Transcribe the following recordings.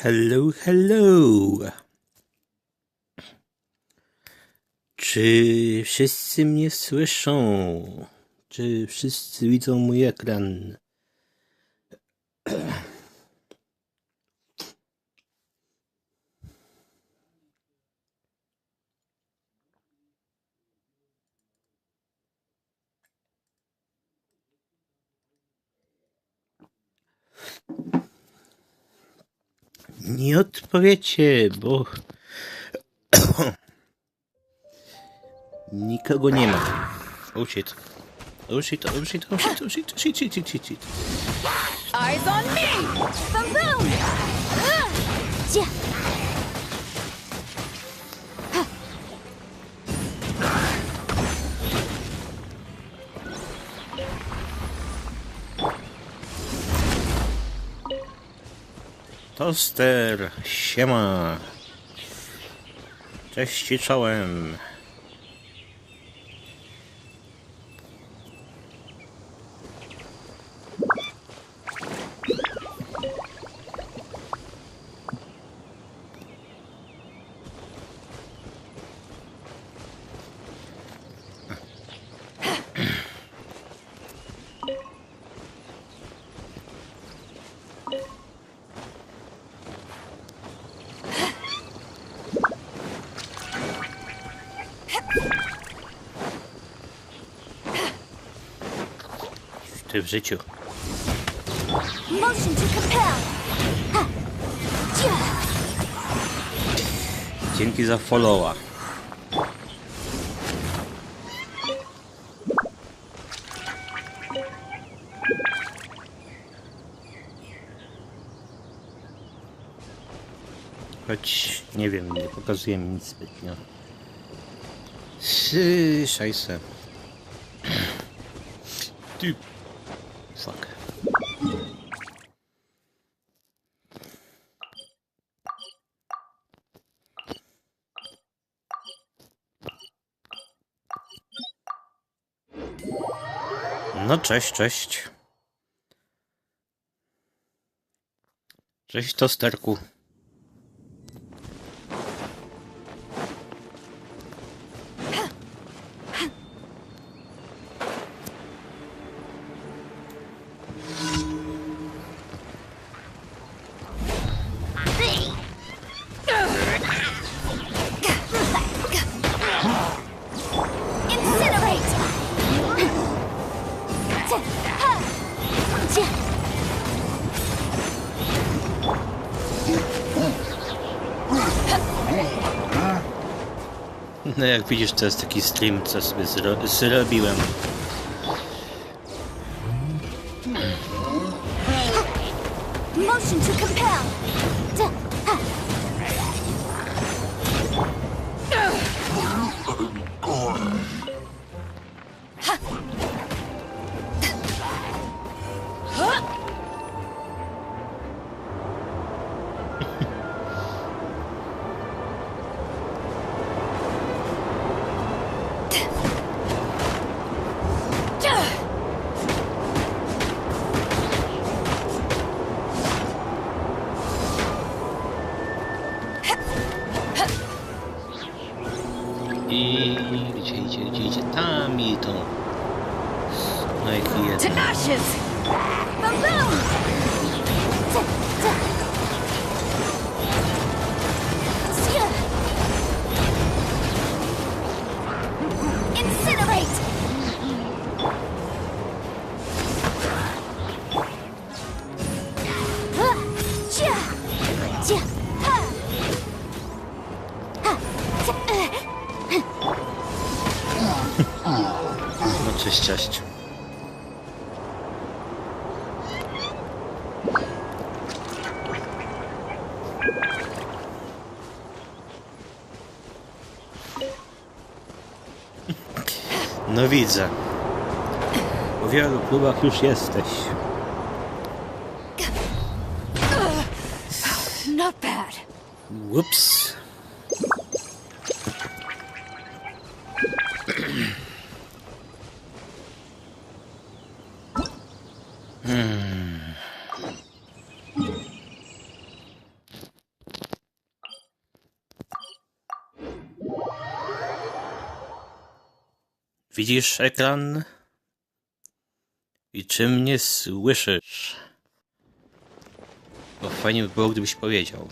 Hello, hello. Czy wszyscy mnie słyszą? Czy wszyscy widzą mój ekran? Nie odpowiecie, bo nikogo nie ma. Oh shit. Oh shit, oh shit, oh shit, oh shit, shit, shit, shit, shit. Eyes on me! Boom, boom! Toster, siema. Cześć i czołem. Ty w życiu. Motion to compel. Dzięki za followa. Choć nie wiem, nie pokazuje mi nic zbytnio. Szajse. Ty. Fuck. No cześć, cześć. Cześć tosterku. No jak widzisz, to jest taki stream, co sobie zrobiłem. Motion to compel. I gdzie idzie? Tam i to. No jaki jest. To ashes! Boom, boom! Incinerate! No cześć, cześć. No widzę. W wielu klubach już jesteś. Not bad. Ups. Widzisz ekran? I czy mnie słyszysz? Bo fajnie by było, gdybyś powiedział.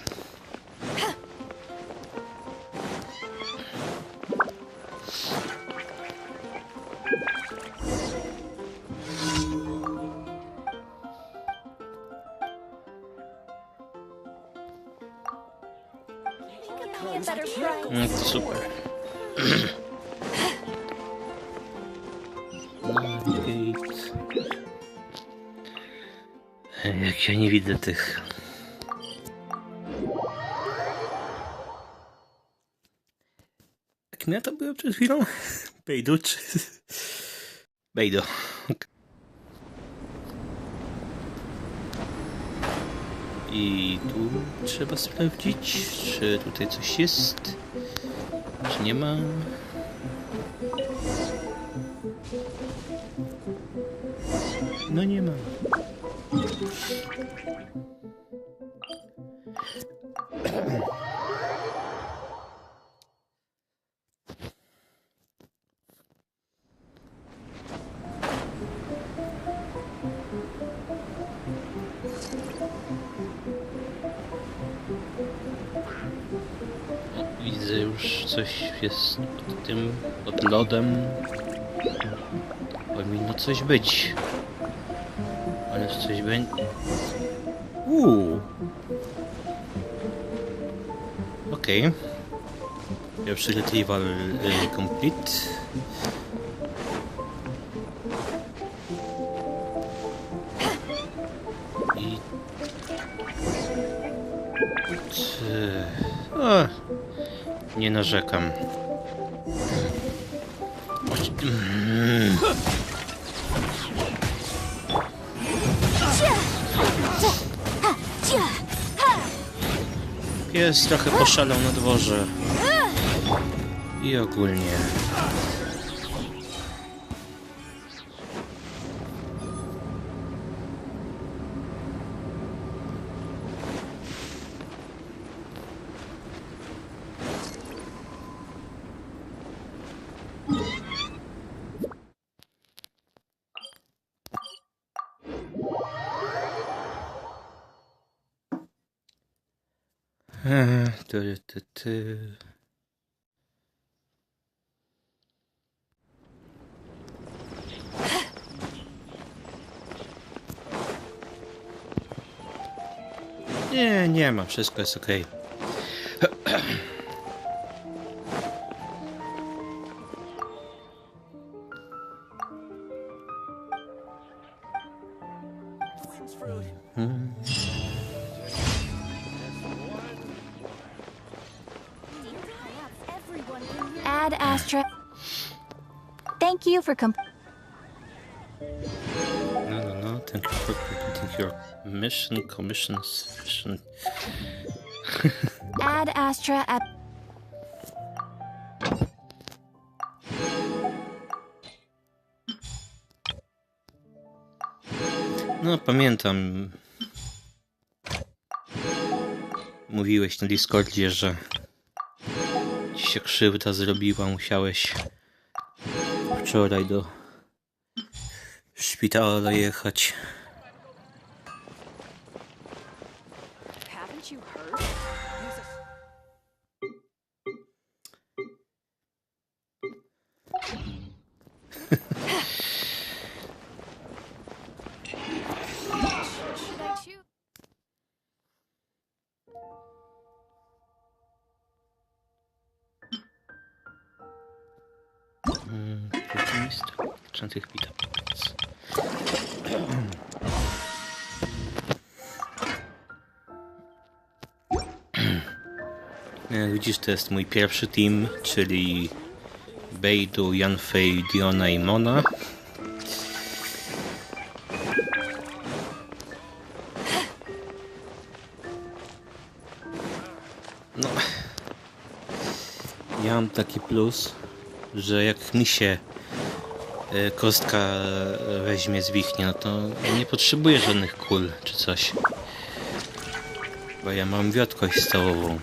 No to super. Jak ja nie widzę tych. Jak ja to było przed chwilą? Bejdu czy... Bejdo. I tu trzeba sprawdzić, czy tutaj coś jest, czy nie ma. No nie ma. Widzę już coś jest pod tym, pod lodem. Powinno coś być. Ale coś będzie... Okej. Pierwszy retrieval complete. I... nie narzekam. Pies trochę poszalał na dworze. I ogólnie. Nie, nie ma, wszystko jest okej. Ad Astra. Thank you for No, thank you for completing your mission. Ad Astra at No, pamiętam. Mówiłeś na Discordzie, że ci się krzywda zrobiła, musiałeś wczoraj do szpitala jechać. Haven't you heard? Tych witam. Widzisz, to jest mój pierwszy team, czyli Bejdu, Yanfei, Diona i Mona. No, ja mam taki plus, że jak mi się kostka weźmie zwichnie, no to nie potrzebuję żadnych kul czy coś. Bo ja mam wiotkość stałową.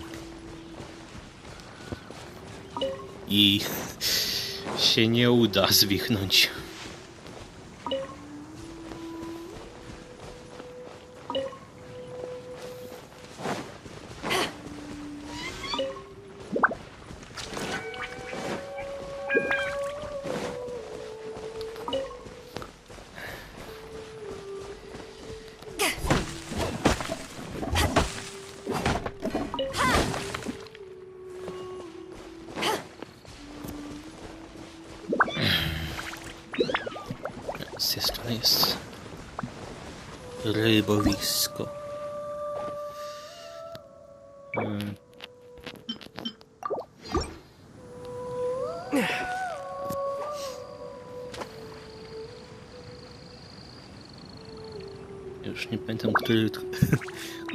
I się nie uda zwichnąć. Jest rybowisko. Już nie pamiętam,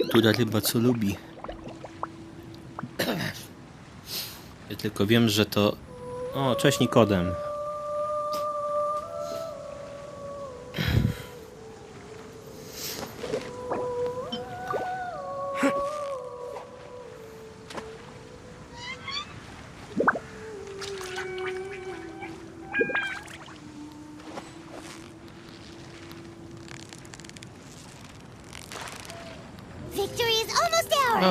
która ryba co lubi. Ja tylko wiem, że to... O, cześć Nikodem.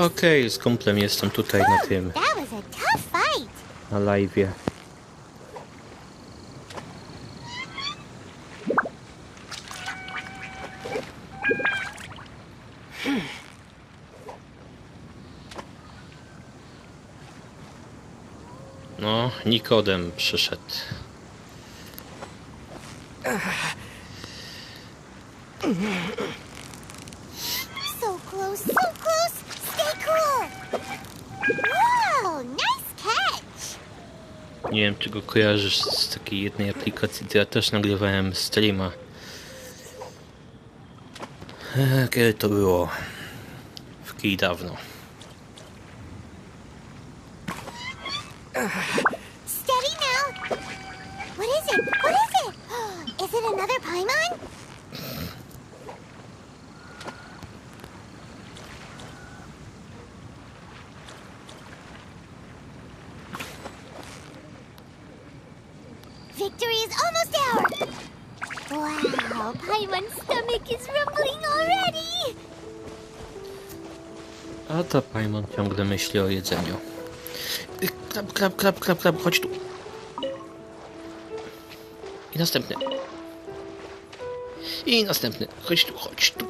Okej, z kumplem jestem tutaj na tym, na live'ie. No, Nikodem przyszedł. So close, so close. Stay cool. Wow, nice catch. Nie wiem, czy go kojarzysz z takiej jednej aplikacji, to ja też nagrywałem streama. Kiedy to było? W kij dawno. Steady now. What is it? What is it? Is it another Paimon? Victory is almost ours! Wow, Paimon's stomach is rumbling already! A to Paimon ciągle myśli o jedzeniu. Krab, chodź tu. I następny. I następny. Chodź tu, chodź tu.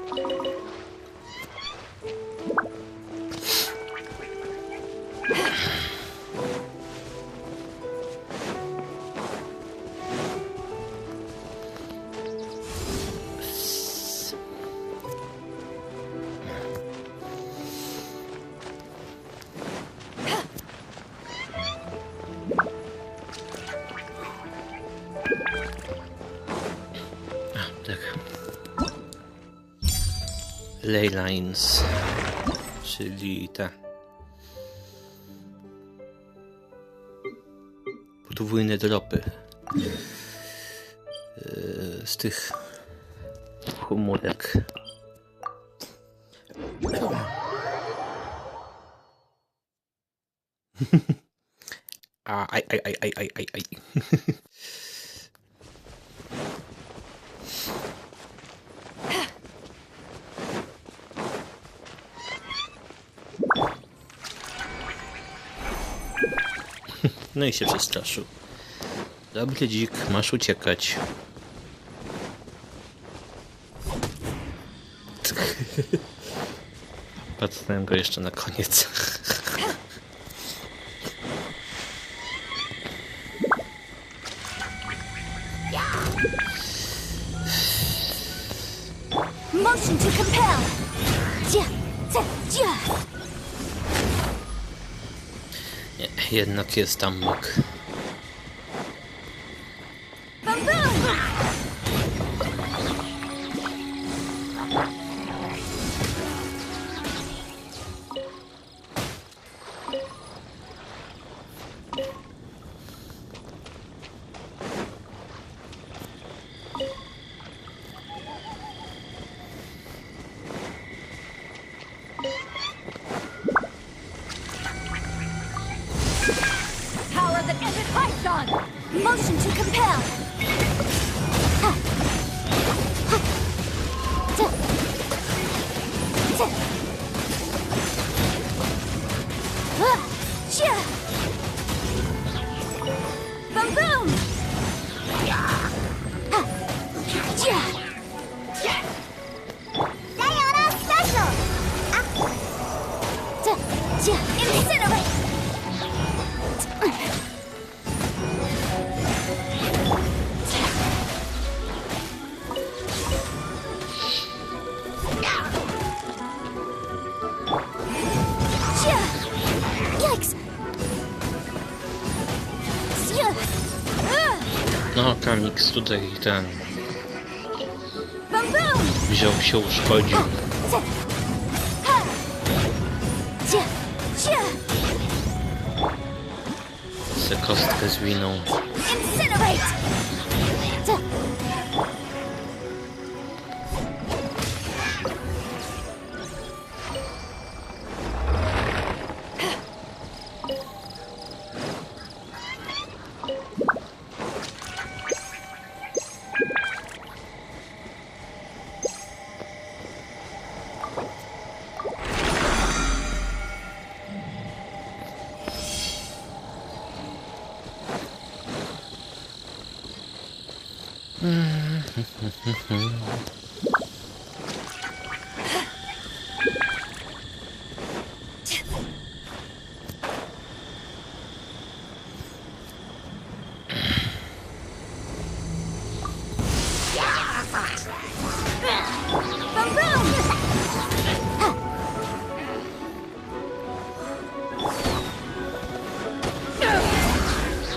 Ley lines, czyli te podwójne dropy z tych chmurek. Aj. No i się przestraszył. Dobry dzik, masz uciekać. Patrzyłem go jeszcze na koniec. Motion to compel! Nie, jednak jest tam mógł. Power that No, Kamix tutaj ten Boom, boom! wziął się, uszkodził. Se kostkę zwinął. Incinerate! Boom, boom!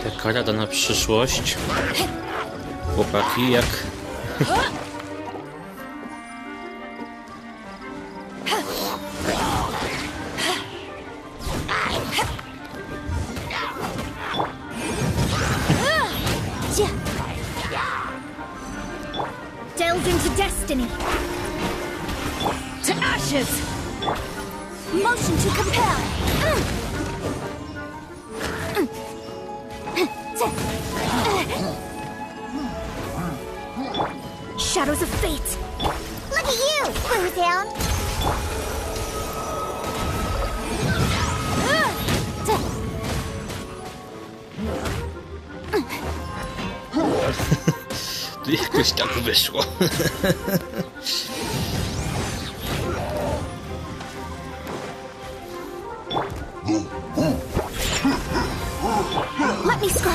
Taka rada na przyszłość. Chłopaki, jak... Delve into destiny. To ashes. Motion to compel. Shadows of fate. Look at you, Bootown. Jakoś tak wyszło. Let me scry.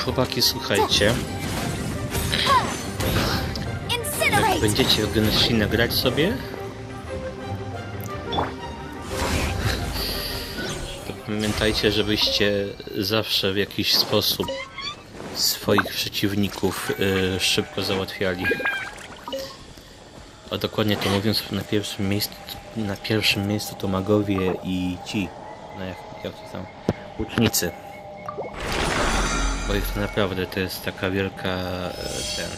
Chłopaki, słuchajcie. Jak Incinerate. będziecie w Genshina grać sobie, to pamiętajcie, żebyście zawsze w jakiś sposób swoich przeciwników szybko załatwiali. A dokładnie to mówiąc, na pierwszym miejscu to magowie i ci, no jak to tam, łucznicy. Bo ich to naprawdę to jest taka wielka ten...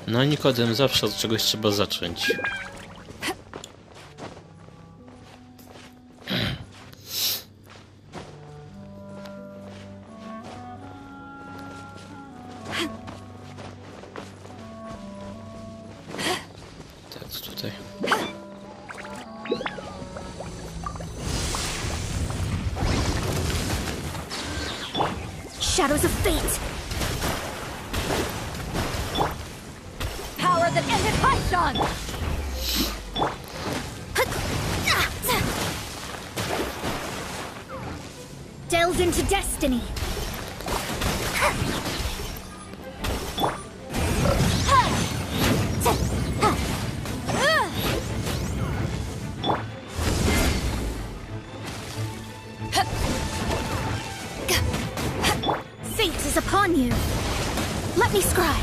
No Nikodem, zawsze od czegoś trzeba zacząć. Tak, tutaj. Shadows of fate. Power that ended Python. Delve into destiny. Fate is upon you. Let me scry.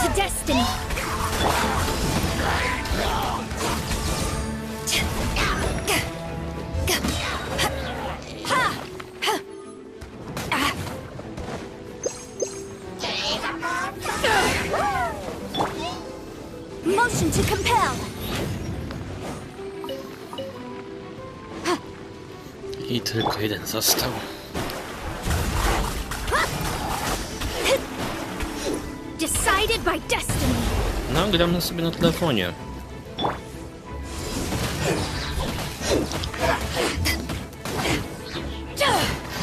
to destiny. Motion to compel. I tylko jeden został. Decided by destiny. No, gram sobie na telefonie.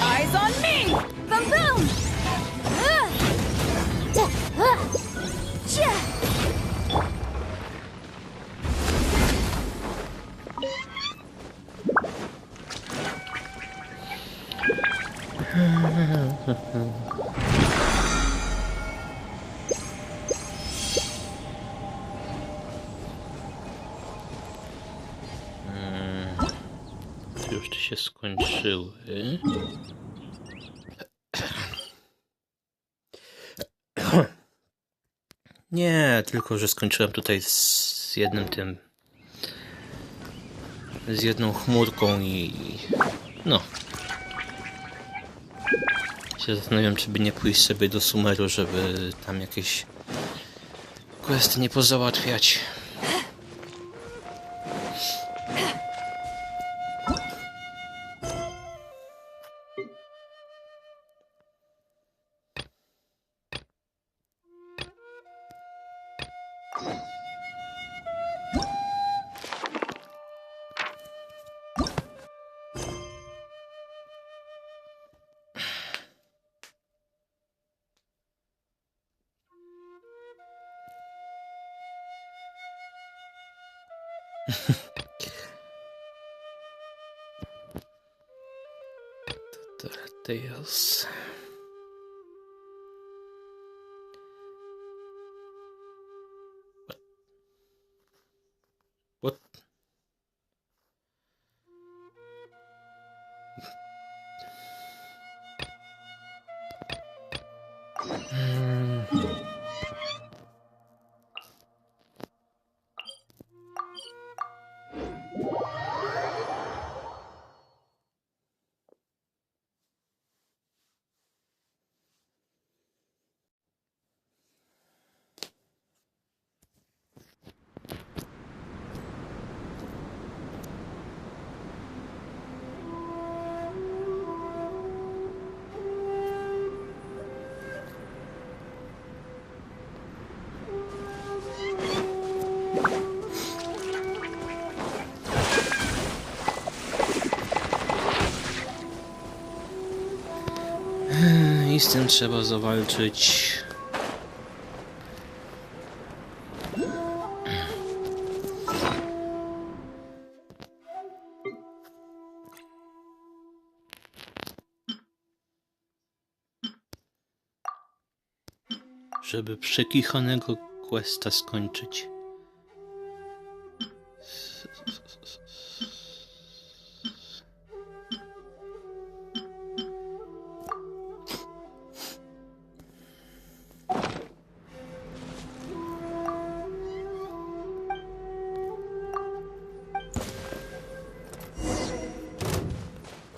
Eyes on me. Boom boom. Już to się skończyły. Nie, tylko że skończyłem tutaj z jednym tym. Z jedną chmurką i. No. Się zastanawiam, czy by nie pójść sobie do Sumeru, żeby tam jakieś questy nie pozałatwiać. Tales. What? I z tym trzeba zawalczyć. Żeby przekichanego questa skończyć.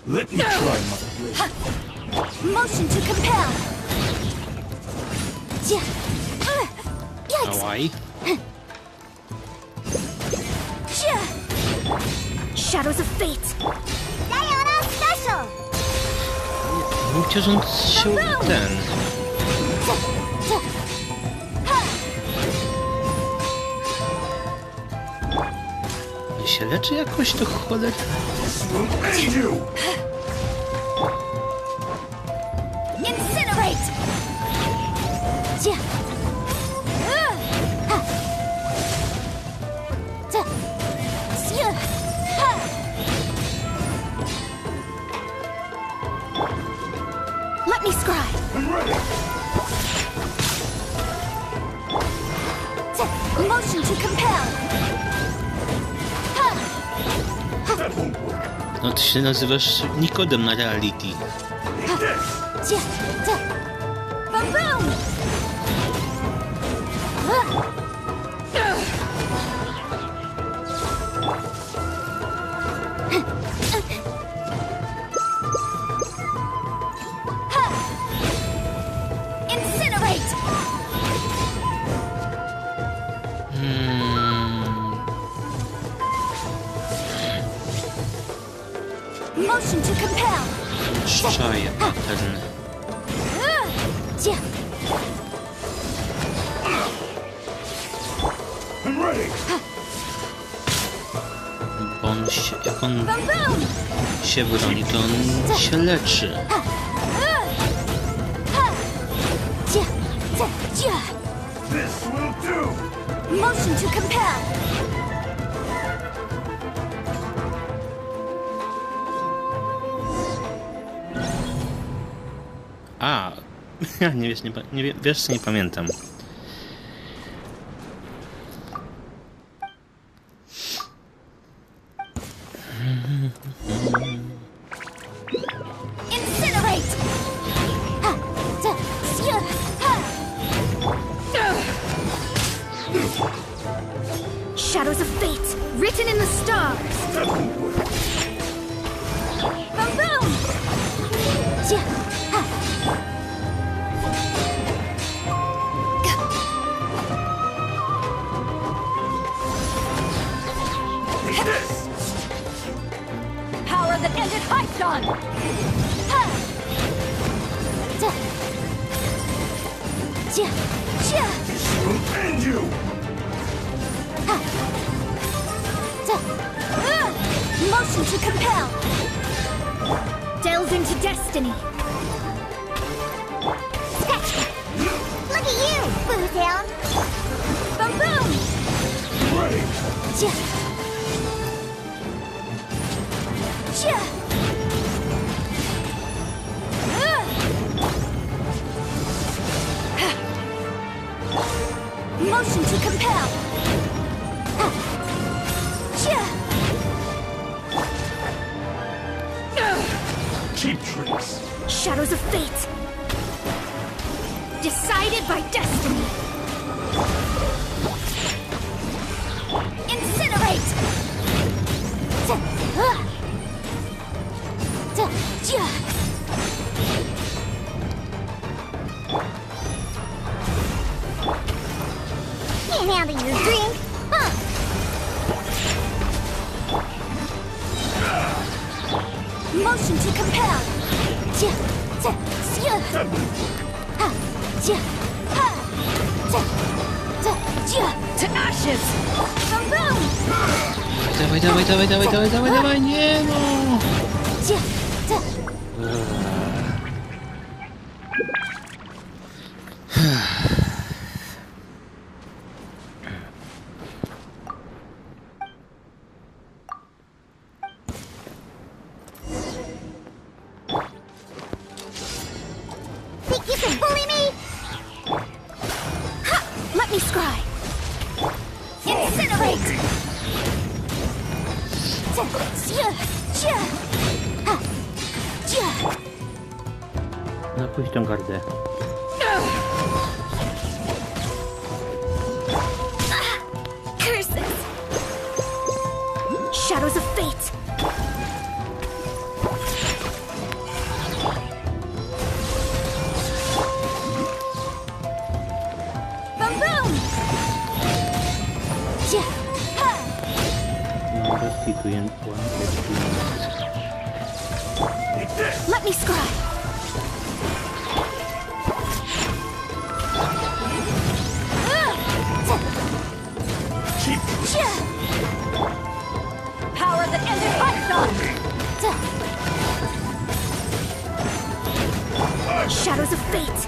Let me try my blade. Motion to compel. Yikes. Ałaj. Shadows of fate. Diana special. Mówcie, że on się ten. On się leczy jakoś do cholery. Incinerate. Let me scry. I'm ready. Motion to compel. That won't work. No ty się nazywasz Nikodem na reality. Boom boom. Incinerate! Motion to compel! Szczaje pattern. I'm ready. Bo on się, jak on Boom boom! się broni, to on się leczy. This will do. Motion to compel! A, nie wiesz, wiesz, co nie pamiętam. Incinerate! Shadows of fate, written in the stars. That won't work. Boom boom! Take this. Power that ended Python! This will end you. Motion to compel! Delve into destiny! Look at you, Bootown! Boom boom! Ready. Motion to compel! Cheap tricks. Shadows of fate! Decided by destiny! Incinerate! Can't handle your drink, huh? Motion to compel! That won't work. To ashes! Boom boom! Dawaj, dawaj, dawaj, dawaj, dawaj, dawaj, dawaj, nie no! Think you can bully me? Ha! Let me scry! Incinerate! Napuść tą gardę. Curses! Shadows of fate! Boom boom! No, rozpituję. Take this. Let me scry! Cheap tricks. Power that ended Python! Shadows of fate!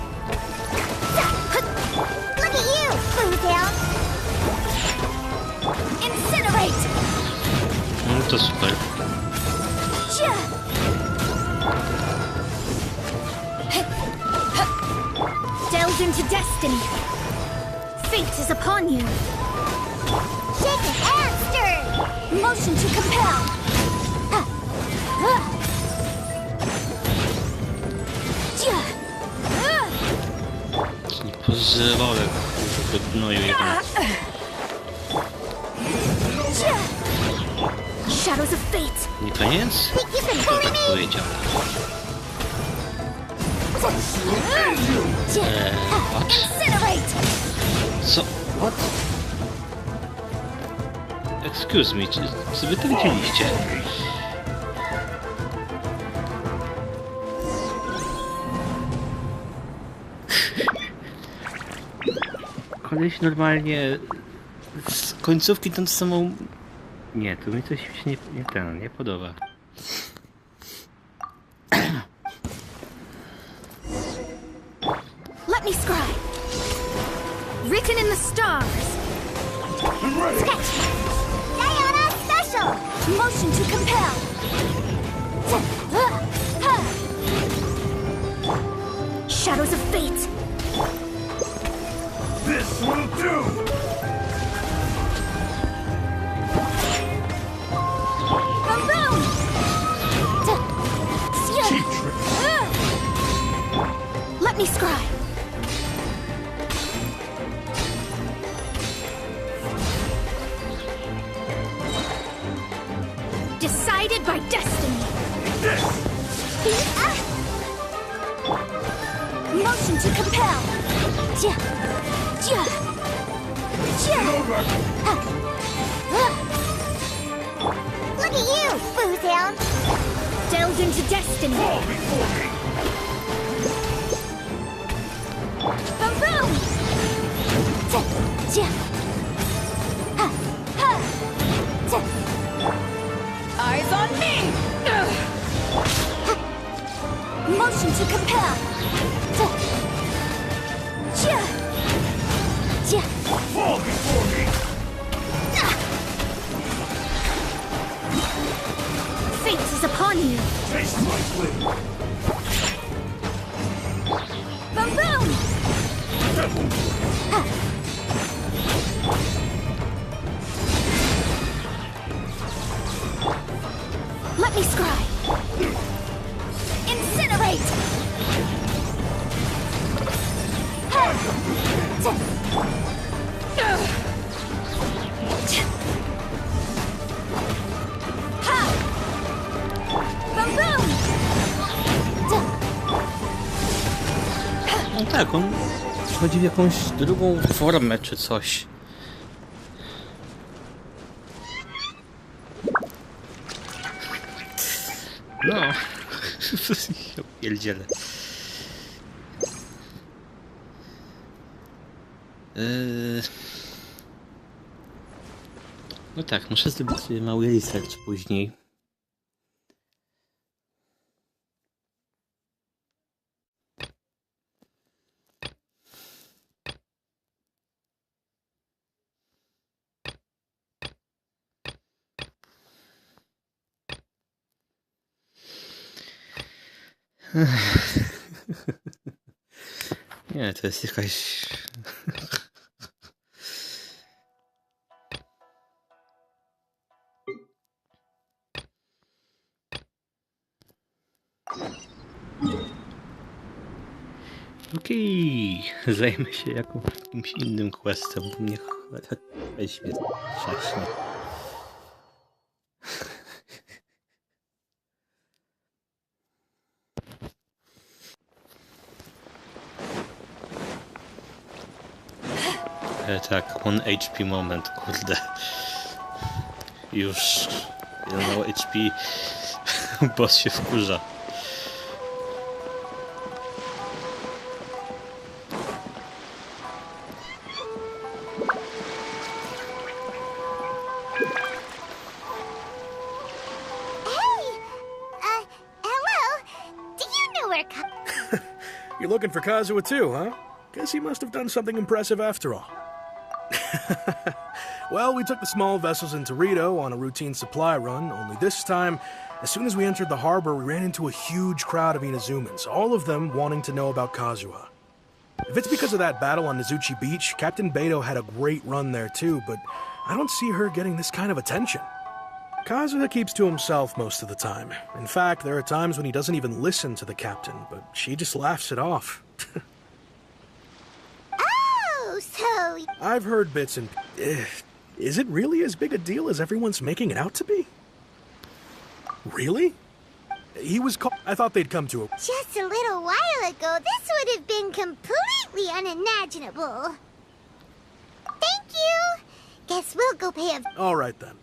Look at you, Bootown! Incinerate! No to super. Delve into destiny! Fate is upon you! Shaken and stirred! Motion to compel! Nie pozwolę tego gnoju jednak. Shadows of fate. Nie koniec? Kto tak powiedział? Incinerate. Co? What? Excuse me, czy wy to widzieliście? Koleś normalnie z końcówki tą samą... Nie, tu mi coś się nie podoba. Let me scribe. Written in the stars. Sketch. Diana special. Motion to compel. Shadows of fate. This will do! Boom! Cheap tricks! Let me scribe. Decided by destiny. This! Motion to compel. Over! Look at you, Foozhound. Delved into destiny. Fall before me! Boom! Eyes on me! Motion to compel. Fall before me! Fate is upon you. Taste my blade! Boom! Devil! Let me scry. Incinerate. No tak, on wchodzi w jakąś drugą formę czy coś. No. Ja pierdzielę. No tak, muszę zrobić sobie mały research później. Nie, to jest jakaś... Okej, zajmę się jakimś innym questem, bo mnie weźmie trzaśnie. Tak, 1 HP moment, kurde. Już mało HP, boss się wkurza. You're looking for Kazuha too, huh? Guess he must have done something impressive after all. Well, we took the small vessels into Rito on a routine supply run, only this time, as soon as we entered the harbor, we ran into a huge crowd of Inazumans, all of them wanting to know about Kazuha. If it's because of that battle on Nizuchi Beach, Captain Beto had a great run there too, but I don't see her getting this kind of attention. Kazuha keeps to himself most of the time. In fact, there are times when he doesn't even listen to the captain, but she just laughs it off. really... I've heard bits and... Is it really as big a deal as everyone's making it out to be? Really? He was called... I thought they'd come to a... Just a little while ago, this would have been completely unimaginable. Thank you! Guess we'll go pay a... All right, then.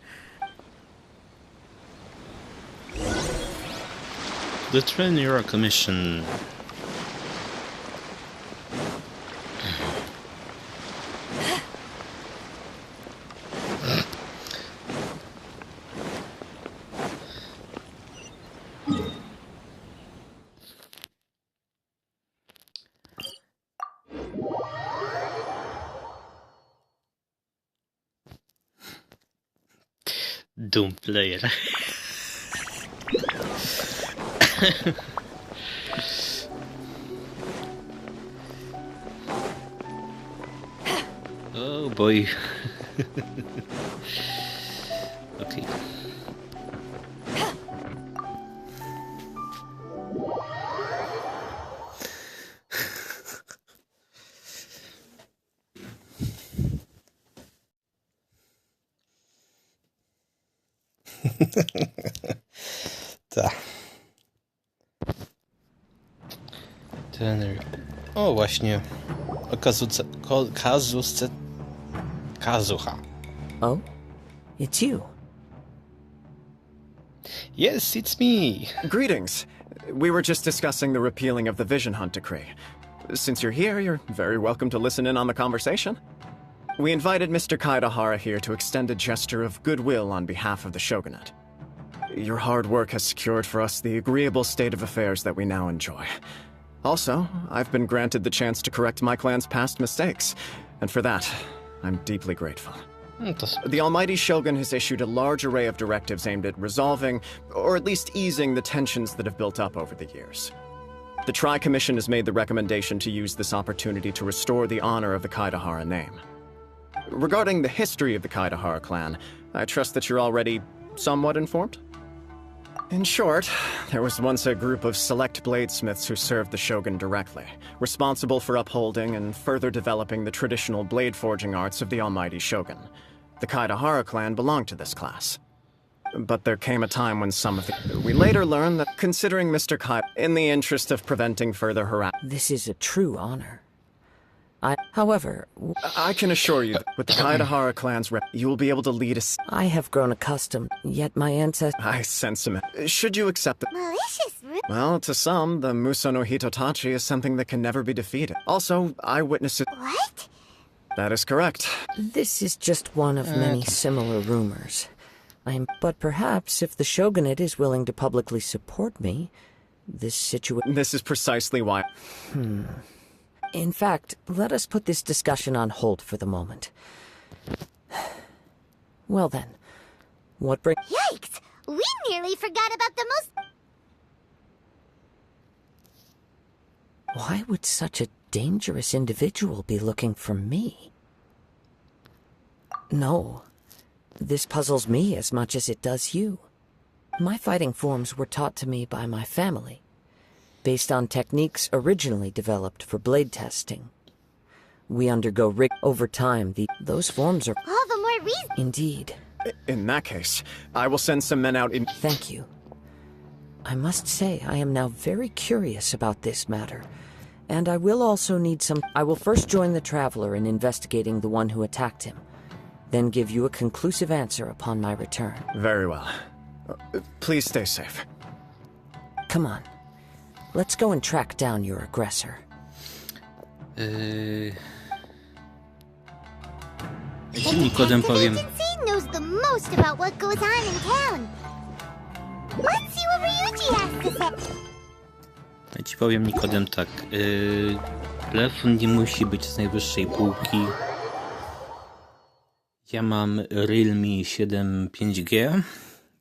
The Trainer Commission. Doom player. Oh boy. Okay. Ta. Ten... O, właśnie. O Kazuha. Oh? It's you. Yes, it's me. Greetings. We were just discussing the repealing of the Vision Hunt decree. Since you're here, you're very welcome to listen in on the conversation. We invited Mr. Kaidahara here to extend a gesture of goodwill on behalf of the Shogunate. Your hard work has secured for us the agreeable state of affairs that we now enjoy. Also, I've been granted the chance to correct my clan's past mistakes, and for that, I'm deeply grateful. The Almighty Shogun has issued a large array of directives aimed at resolving, or at least easing, the tensions that have built up over the years. The Tri-Commission has made the recommendation to use this opportunity to restore the honor of the Kaidahara name. Regarding the history of the Kaidahara clan, I trust that you're already somewhat informed? In short, there was once a group of select bladesmiths who served the Shogun directly, responsible for upholding and further developing the traditional blade forging arts of the Almighty Shogun. The Kaidahara clan belonged to this class. But there came a time when some of the... We later learned that, considering Mr. Kai, in the interest of preventing further harassment... This is a true honor. However... I can assure you that with the Kaidahara clan's rep, you will be able to lead us... I have grown accustomed, yet my ancestors... I sense him. Should you accept it? Malicious... Well, to some, the Muso no Hitotachi is something that can never be defeated. Also, eyewitnesses... What? That is correct. This is just one of many similar rumors. But perhaps if the Shogunate is willing to publicly support me, this situation... This is precisely why... In fact, let us put this discussion on hold for the moment. Well then, what brings... Yikes! We nearly forgot about the most... Why would such a dangerous individual be looking for me? No. This puzzles me as much as it does you. My fighting forms were taught to me by my family, based on techniques originally developed for blade testing. We undergo over time. Those forms are... All the more reason... Indeed. In that case, I will send some men out in... Thank you. I must say I am now very curious about this matter, and I will also need some... I will first join the Traveler in investigating the one who attacked him, then give you a conclusive answer upon my return. Very well. Please stay safe. Come on. Let's go and track down your aggressor. Jaki Nikodem powiem... Agency knows the most about what goes on in town. Let's see what Ryuji has to say. Ja ci powiem, Nikodem, tak. Telefon nie musi być z najwyższej półki. Ja mam Realme 7 5G.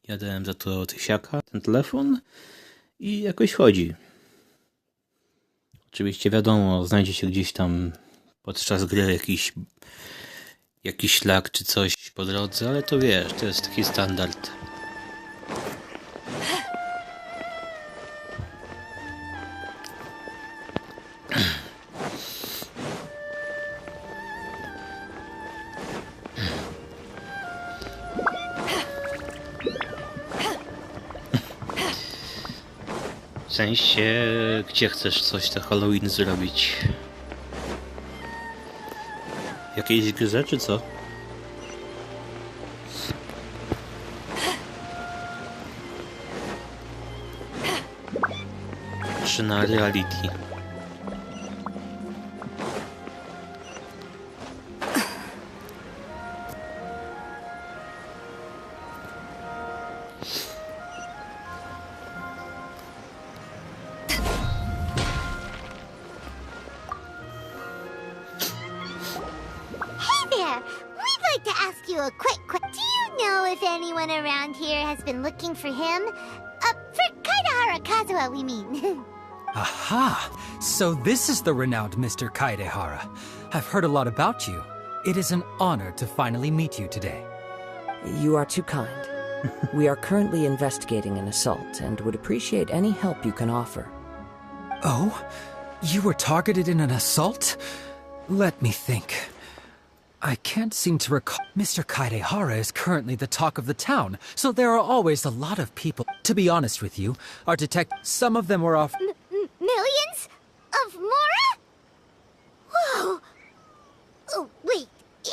Ja dałem za to tysiaka, ten telefon. I jakoś chodzi. Oczywiście wiadomo, znajdzie się gdzieś tam podczas gry jakiś szlak czy coś po drodze, ale to wiesz, to jest taki standard. W sensie, gdzie chcesz coś na Halloween zrobić? W jakiejś grze, czy co? Czy na reality? Hey there! We'd like to ask you a quick Do you know if anyone around here has been looking for him? For Kaidahara Kazuha, we mean. Aha! So this is the renowned Mr. Kaidehara. I've heard a lot about you. It is an honor to finally meet you today. You are too kind. We are currently investigating an assault and would appreciate any help you can offer. Oh? You were targeted in an assault? Let me think. I can't seem to recall. Mr. Kaidehara is currently the talk of the town, so there are always a lot of people. To be honest with you, our some of them were off. Millions? Of Mora? Whoa! Oh, wait.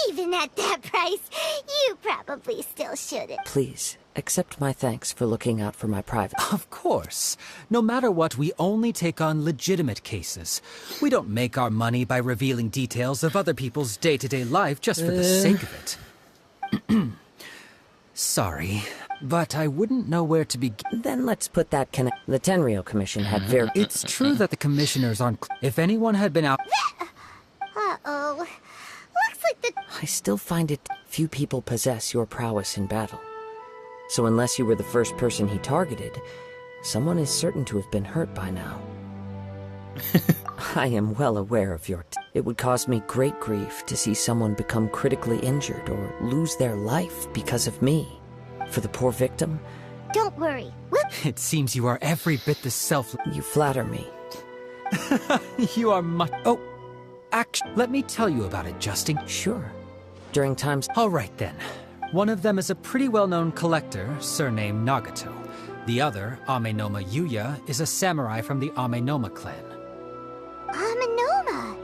Even at that price, you probably still shouldn't. Please, accept my thanks for looking out for my private... Of course. No matter what, we only take on legitimate cases. We don't make our money by revealing details of other people's day-to-day life just for the sake of it. Sorry, but I wouldn't know where to begin. Then let's put that The Tenryo Commission had very... It's true that the commissioners aren't... If anyone had been out... Uh-oh. Looks like the... I still find it... Few people possess your prowess in battle. So unless you were the first person he targeted, someone is certain to have been hurt by now. I am well aware of your... It would cause me great grief to see someone become critically injured or lose their life because of me. For the poor victim... Don't worry. It seems you are every bit the self... You flatter me. You are much... Oh, actually, let me tell you about it, Justin. Sure. During times... All right, then. One of them is a pretty well-known collector, surnamed Nagato. The other, Amenoma Yuya, is a samurai from the Amenoma clan. Amenoma?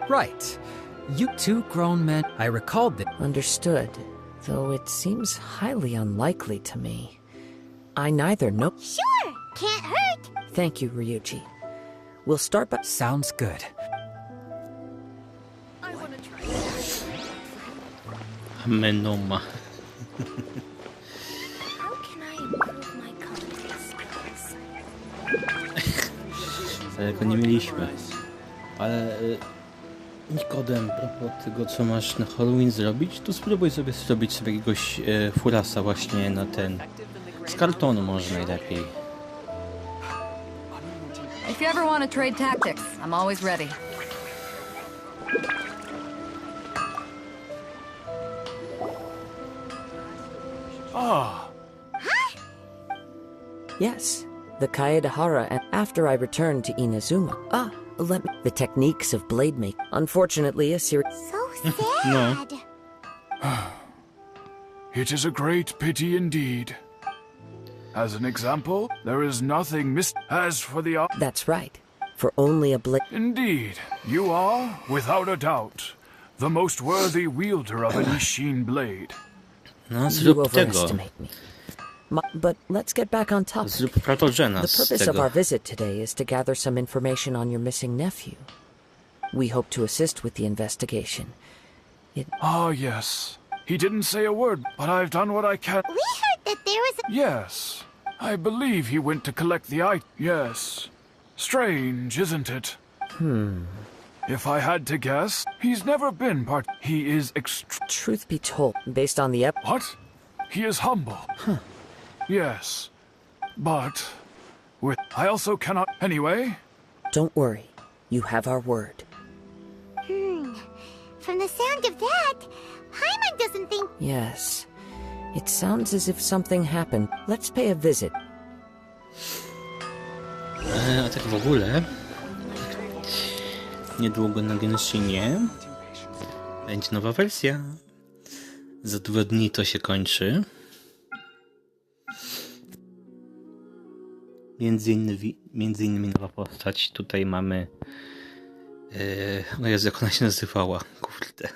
Right. You two grown men... I recalled that... Understood. Though it seems highly unlikely to me. I neither know... Sure! Can't hurt! Thank you, Ryuji. We'll start by... Sounds good. Amenoma. How can I improve my combat skills? Tego nie mieliśmy. Ale Nikodem, propos tego, co masz na Halloween zrobić, to spróbuj sobie zrobić sobie jakiegoś furasa właśnie na ten... Z kartonu może najlepiej. If you ever want to trade tactics, I'm always ready. Ah, Yes, the Kaedahara, and after I returned to Inazuma. The techniques of blade make. Unfortunately, a series... So sad. It is a great pity indeed. As an example, there is nothing As for the... That's right. For only a blade... Indeed, you are, without a doubt, the most worthy wielder of an Ishin blade. No, You zrób tego. overestimate me. But let's get back on topic. Zrób Pratogena The z purpose of tego. our visit today is to gather some information on your missing nephew. We hope to assist with the investigation. Ah, yes. He didn't say a word, but I've done what I can. We heard that there was a... Yes. I believe he went to collect the item. Yes. Strange, isn't it? If I had to guess, he's never been part... He is Truth be told, based on the What? He is humble. Yes. But... I also cannot... Anyway... Don't worry. You have our word. From the sound of that, Paimon doesn't think... Yes. It sounds as if something happened. Let's pay a visit. A tak w ogóle... Niedługo na Genshinie będzie nowa wersja. Za 2 dni to się kończy. między innymi nowa postać. Tutaj mamy... no Jezu, jak ona się nazywała? Kurde.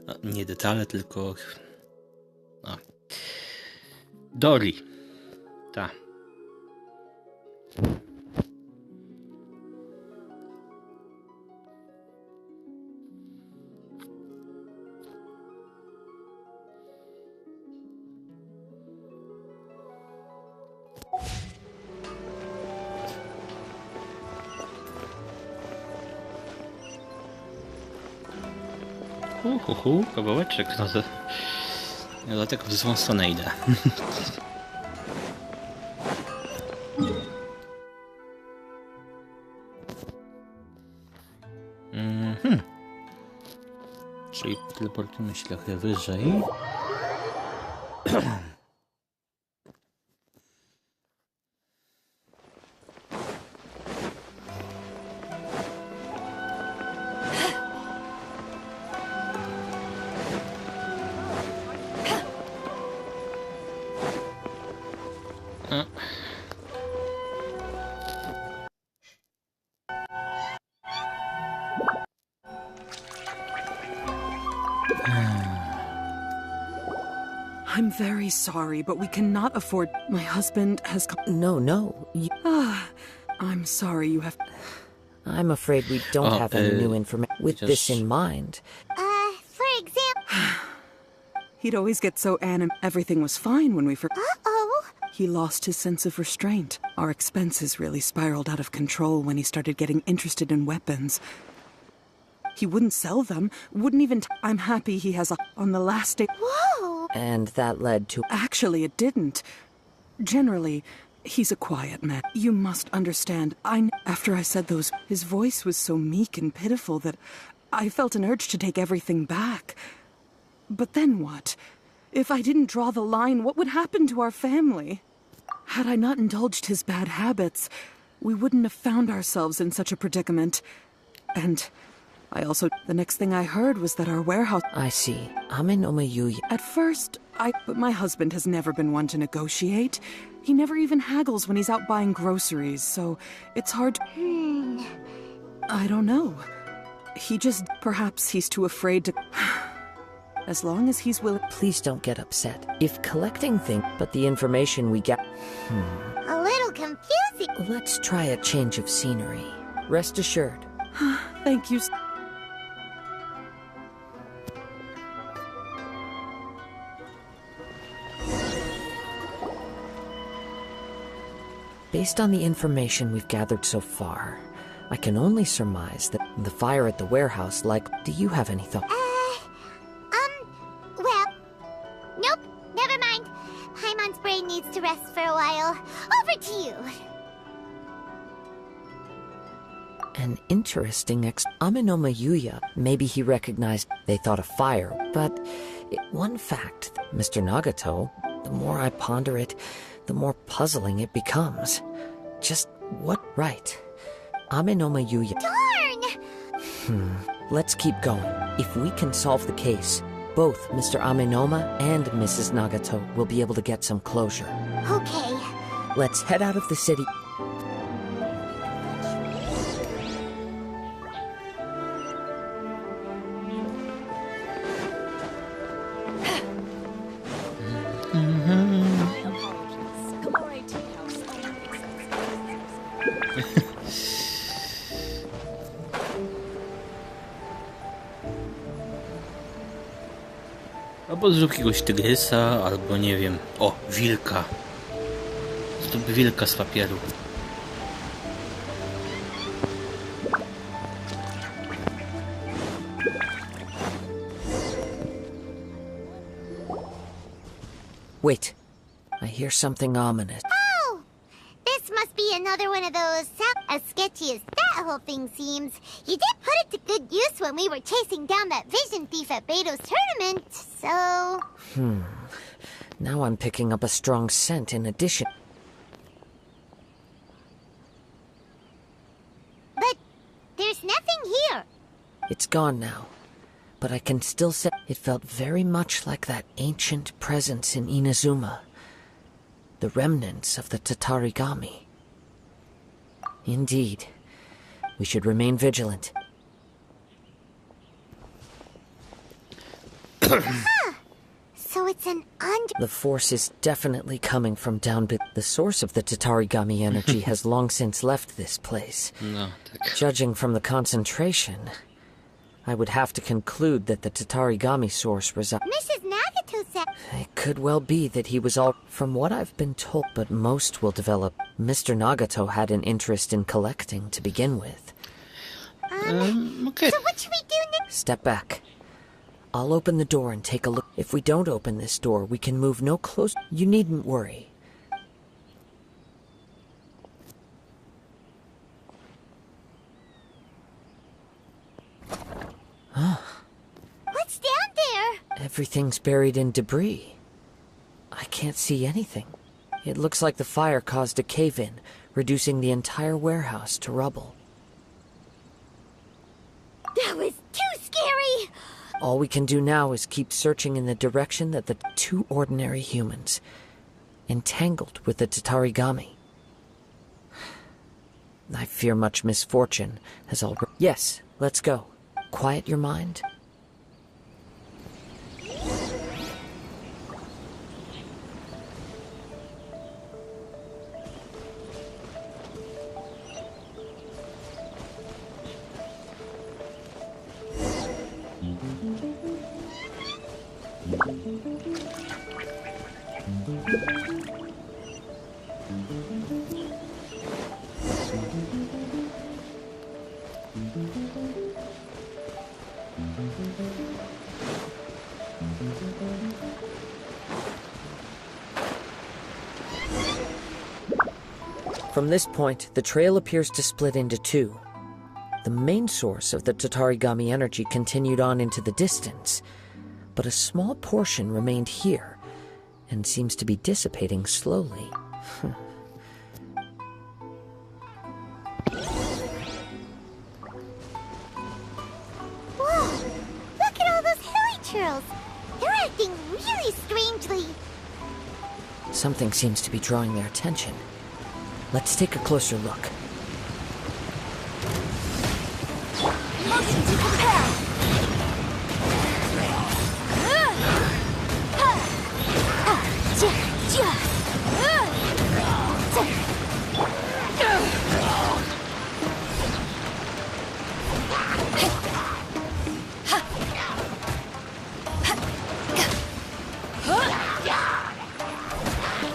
No, nie detale, tylko... No. Dori. Ta. Kawałeczek, no to... Ja dlatego w złą stronę idę. Czyli teleportujemy się trochę wyżej. I'm very sorry, but we cannot afford... My husband has come... No. I'm sorry you have... I'm afraid we don't have any new information. With this in mind... For example... He'd always get so everything was fine when we Uh-oh. He lost his sense of restraint. Our expenses really spiraled out of control when he started getting interested in weapons. He wouldn't sell them, wouldn't even... I'm happy he has on the last day... Whoa! And that led to... Actually, it didn't. Generally, he's a quiet man. You must understand, after I said those... His voice was so meek and pitiful that I felt an urge to take everything back. But then what? If I didn't draw the line, what would happen to our family? Had I not indulged his bad habits, we wouldn't have found ourselves in such a predicament. And... the next thing I heard was that our warehouse... I see. Ame no Mayuya. At first, but my husband has never been one to negotiate. He never even haggles when he's out buying groceries, so it's hard... I don't know. He just... Perhaps he's too afraid to... As long as he's willing... Please don't get upset. If collecting things... But the information we get... A little confusing. Let's try a change of scenery. Rest assured. Thank you. Based on the information we've gathered so far, I can only surmise that the fire at the warehouse, do you have any thought? Well, nope, never mind. Paimon's brain needs to rest for a while. Over to you. An interesting Ame no Mayuya. Maybe he recognized they thought of fire, but one fact, Mr. Nagato, the more I ponder it, the more puzzling it becomes. Just what right? Ame no Mayuya. Darn! Let's keep going. If we can solve the case, both Mr. Amenoma and Mrs. Nagato will be able to get some closure. Okay. Let's head out of the city. Albo zrób jakiegoś tygrysa, albo nie wiem. O, wilka. Zrób wilka z papieru. Wait. I hear something ominous. Oh! This must be another one of those... As sketchy as that whole thing seems, you did put it to good use when we were chasing down that vision thief at Beto's tournament, so... Now I'm picking up a strong scent in addition. But there's nothing here. It's gone now. But I can still say it felt very much like that ancient presence in Inazuma. The remnants of the Tatarigami. Indeed. We should remain vigilant. So it's an The force is definitely coming from down below. The source of the Tatarigami energy has long since left this place. No, tak. Judging from the concentration, I would have to conclude that the Tatarigami source resides. Mrs. Nagato said. It could well be that he was all. From what I've been told, but most will develop. Mr. Nagato had an interest in collecting to begin with. Okay. So what should we do next? Step back. I'll open the door and take a look. If we don't open this door, we can move no closer. You needn't worry. What's down there? Everything's buried in debris. I can't see anything. It looks like the fire caused a cave-in, reducing the entire warehouse to rubble. That was too scary! All we can do now is keep searching in the direction that the two ordinary humans, entangled with the Tatarigami. I fear much misfortune has already... Yes, let's go. Quiet your mind. From this point, the trail appears to split into two. The main source of the Tatarigami energy continued on into the distance, but a small portion remained here, and seems to be dissipating slowly. Whoa! Look at all those hilly churls! They're acting really strangely. Something seems to be drawing their attention. Let's take a closer look. Motion to prepare!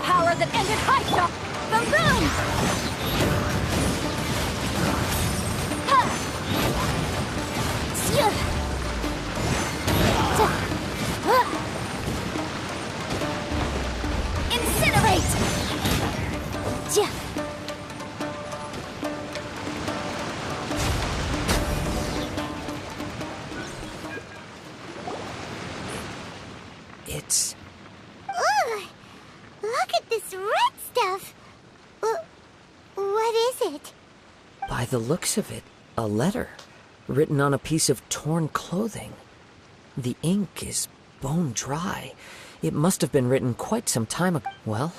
Power that ended high shot! Boom boom! Incinerate! It's... Ugh! Look at this red stuff! What is it? By the looks of it, a letter, written on a piece of torn clothing. The ink is bone dry. It must have been written quite some time ago. Well...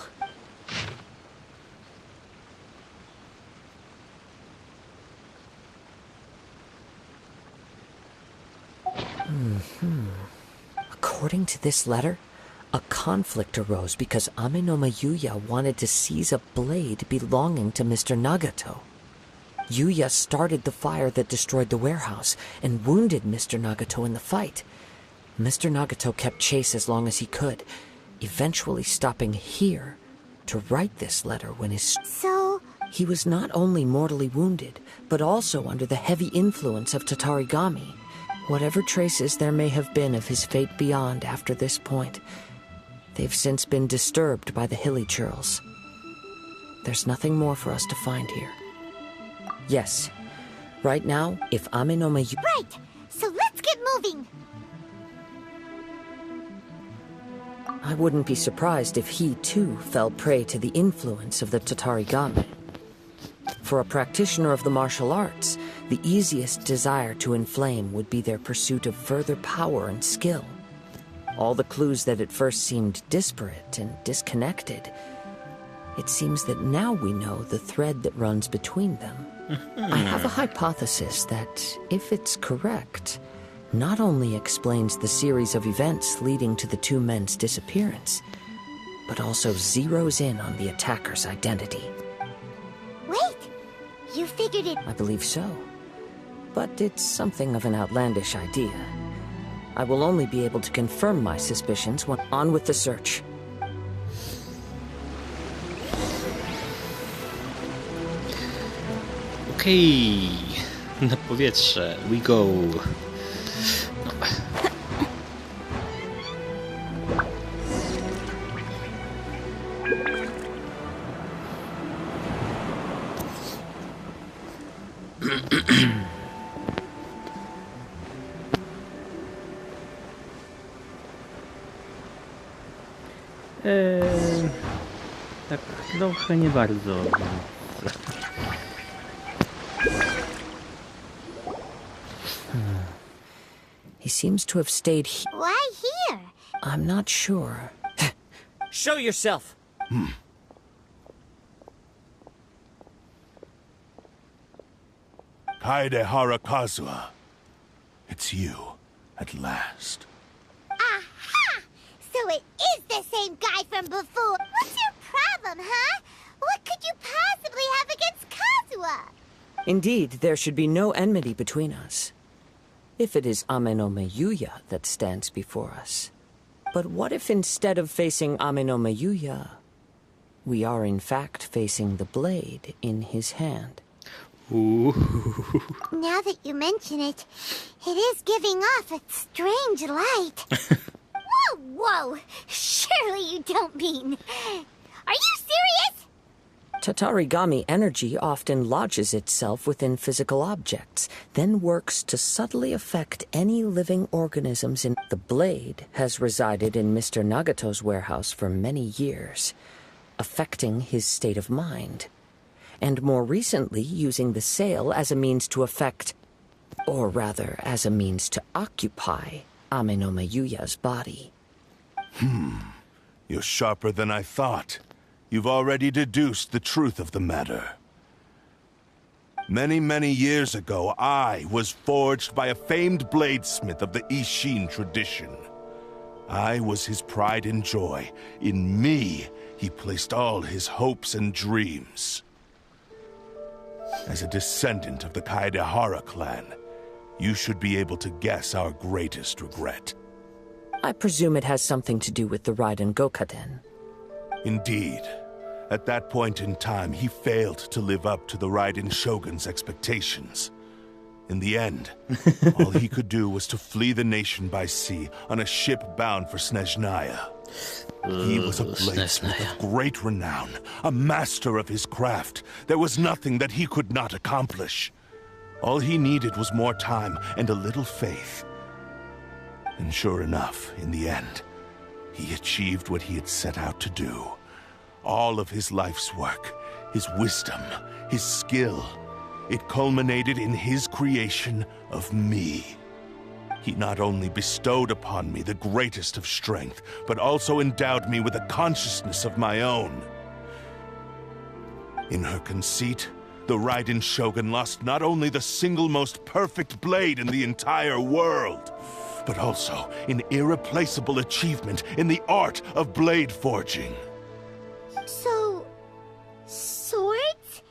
According to this letter, a conflict arose because Amenoma Yuya wanted to seize a blade belonging to Mr. Nagato. Yuya started the fire that destroyed the warehouse and wounded Mr. Nagato in the fight. Mr. Nagato kept chase as long as he could, eventually stopping here to write this letter when his... So... He was not only mortally wounded, but also under the heavy influence of Tatarigami. Whatever traces there may have been of his fate beyond after this point, they've since been disturbed by the hilly churls. There's nothing more for us to find here. Yes, right now, if Amenoma... Right! So let's get moving! I wouldn't be surprised if he, too, fell prey to the influence of the Tatarigami. For a practitioner of the martial arts, the easiest desire to inflame would be their pursuit of further power and skill. All the clues that at first seemed disparate and disconnected It seems that now we know the thread that runs between them. I have a hypothesis that, if it's correct, not only explains the series of events leading to the two men's disappearance, but also zeroes in on the attacker's identity. Wait! You figured it... I believe so. But it's something of an outlandish idea. I will only be able to confirm my suspicions when on with the search. Okej, na powietrze, we go. No. Tak trochę nie bardzo. He seems to have stayed Why here? I'm not sure. Show yourself! Kaede Kazuha. It's you, at last. Aha! So it is the same guy from before. What's your problem, huh? What could you possibly have against Kazuha? Indeed, there should be no enmity between us. If it is Ame no Meyuya that stands before us. But what if instead of facing Ame no Meyuya, we are in fact facing the blade in his hand? Ooh. Now that you mention it, it is giving off a strange light. Whoa, whoa! Surely you don't mean... Are you serious? Tatarigami energy often lodges itself within physical objects, then works to subtly affect any living organisms in... The blade has resided in Mr. Nagato's warehouse for many years, affecting his state of mind, and more recently using the sale as a means to affect, or rather as a means to occupy, Ame no Meyuya's body. You're sharper than I thought. You've already deduced the truth of the matter. Many, many years ago, I was forged by a famed bladesmith of the Ishin tradition. I was his pride and joy. In me, he placed all his hopes and dreams. As a descendant of the Kaedehara clan, you should be able to guess our greatest regret. I presume it has something to do with the Raiden Gokaden. Indeed. At that point in time, he failed to live up to the Raiden Shogun's expectations. In the end, all he could do was to flee the nation by sea on a ship bound for Snezhnaya. He was a bladesmith of great renown, a master of his craft. There was nothing that he could not accomplish. All he needed was more time and a little faith. And sure enough, in the end, he achieved what he had set out to do. All of his life's work, his wisdom, his skill, it culminated in his creation of me. He not only bestowed upon me the greatest of strength, but also endowed me with a consciousness of my own. In her conceit, the Raiden Shogun lost not only the single most perfect blade in the entire world, but also an irreplaceable achievement in the art of blade forging. So... swords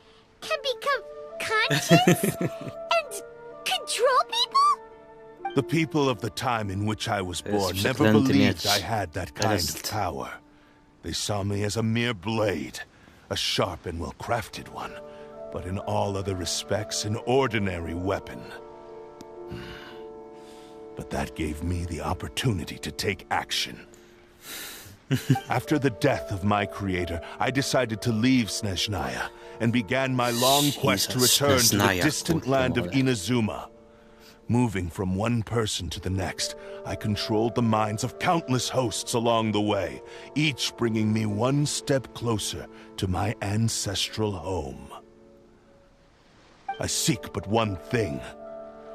can become conscious and control people? The people of the time in which I was born Jest never przeklęty believed miecz. I had that kind of power. They saw me as a mere blade, a sharp and well-crafted one, but in all other respects an ordinary weapon. But that gave me the opportunity to take action. After the death of my creator, I decided to leave Snezhnaya and began my long quest to Jesus, return to the Snezhnaya, distant kurwa land of mole. Inazuma. Moving from one person to the next, I controlled the minds of countless hosts along the way, each bringing me one step closer to my ancestral home. I seek but one thing: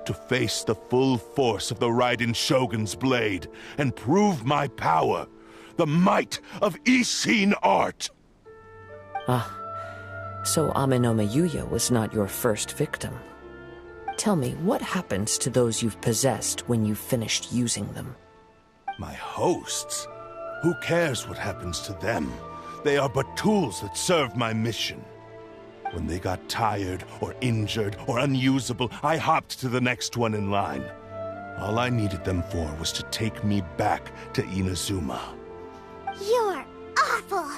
to face the full force of the Raiden Shogun's blade and prove my power, the might of Ishin art. So Amenoma Yuya was not your first victim. Tell me, what happens to those you've possessed when you've finished using them? My hosts? Who cares what happens to them? They are but tools that serve my mission. When they got tired, or injured, or unusable, I hopped to the next one in line. All I needed them for was to take me back to Inazuma. You're awful.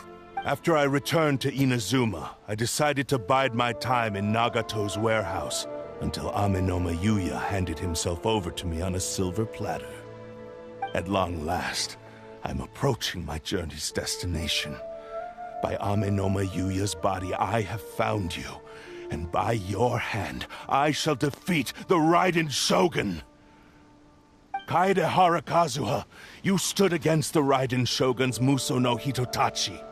After I returned to Inazuma, I decided to bide my time in Nagato's warehouse until Amenoma Yuya handed himself over to me on a silver platter. At long last, I'm approaching my journey's destination. By Amenoma Yuya's body, I have found you, and by your hand, I shall defeat the Raiden Shogun. Kaedehara Kazuha, you stood against the Raiden Shogun's Muso no Hitotachi.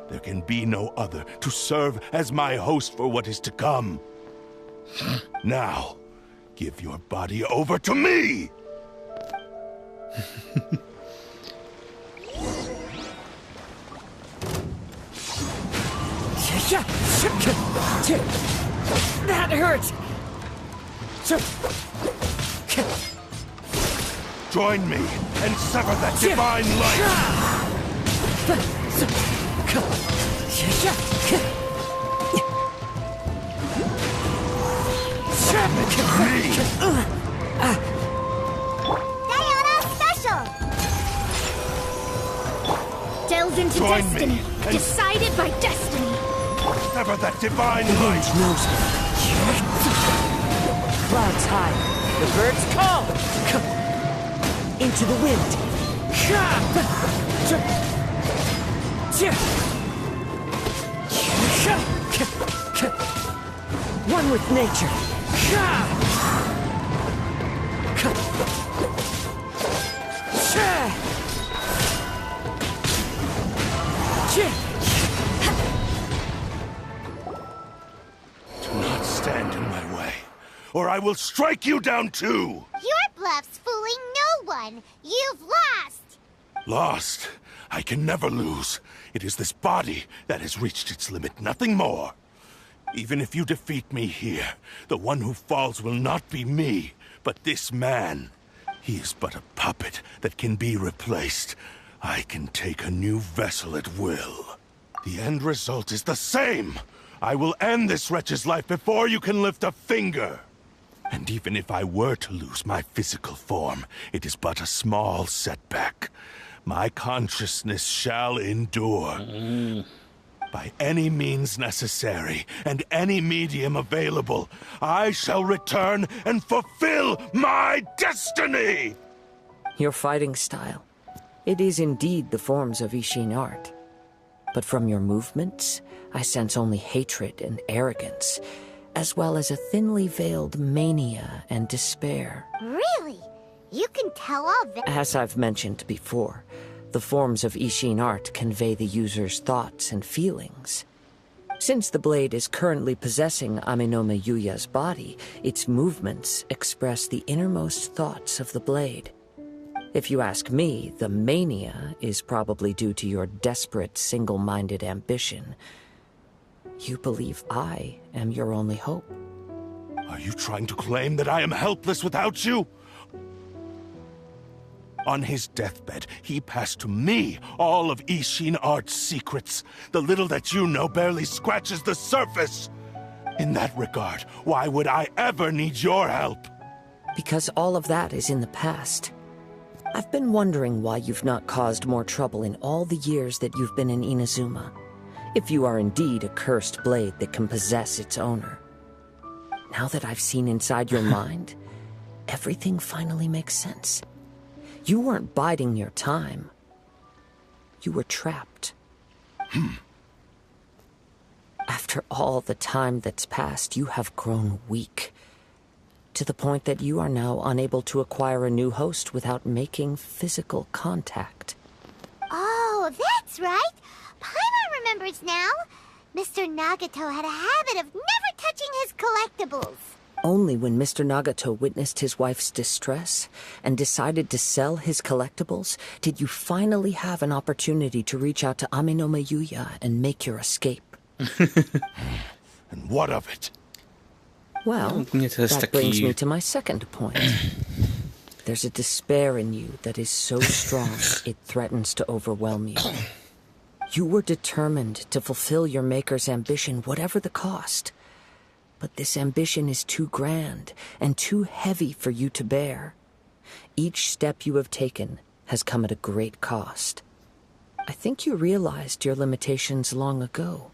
There can be no other to serve as my host for what is to come. Now, give your body over to me! That hurt! Join me and sever that divine Sayonara Special! Delve into Join me destiny, and- decided by destiny. Sever that divine light! Clouds high, the birds call! Into the wind! One with nature! Do not stand in my way, or I will strike you down too! Your bluff's fooling no one. You've lost. Lost? I can never lose. It is this body that has reached its limit, nothing more. Even if you defeat me here, the one who falls will not be me, but this man. He is but a puppet that can be replaced. I can take a new vessel at will. The end result is the same. I will end this wretch's life before you can lift a finger. And even if I were to lose my physical form, it is but a small setback. My consciousness shall endure. By any means necessary, and any medium available, I shall return and fulfill my destiny! Your fighting style. It is indeed the forms of Ishin art. But from your movements, I sense only hatred and arrogance, as well as a thinly veiled mania and despair. Really? You can tell all that. As I've mentioned before, the forms of Ishin art convey the user's thoughts and feelings. Since the blade is currently possessing Amenoma Yuya's body, its movements express the innermost thoughts of the blade. If you ask me, the mania is probably due to your desperate, single-minded ambition. You believe I am your only hope. Are you trying to claim that I am helpless without you? On his deathbed, he passed to me all of Ishin art's secrets. The little that you know barely scratches the surface. In that regard, why would I ever need your help? Because all of that is in the past. I've been wondering why you've not caused more trouble in all the years that you've been in Inazuma. If you are indeed a cursed blade that can possess its owner. Now that I've seen inside your mind, everything finally makes sense. You weren't biding your time. You were trapped. After all the time that's passed, you have grown weak. To the point that you are now unable to acquire a new host without making physical contact. Oh, that's right. Paimon remembers now. Mr. Nagato had a habit of never touching his collectibles. Only when Mr. Nagato witnessed his wife's distress and decided to sell his collectibles did you finally have an opportunity to reach out to Amenoma Yuya and make your escape. And what of it? Well, mnie to jest that brings taki... me to my second point. There's a despair in you that is so strong it threatens to overwhelm you. You were determined to fulfill your maker's ambition, whatever the cost. But this ambition is too grand and too heavy for you to bear. Each step you have taken has come at a great cost. I think you realized your limitations long ago.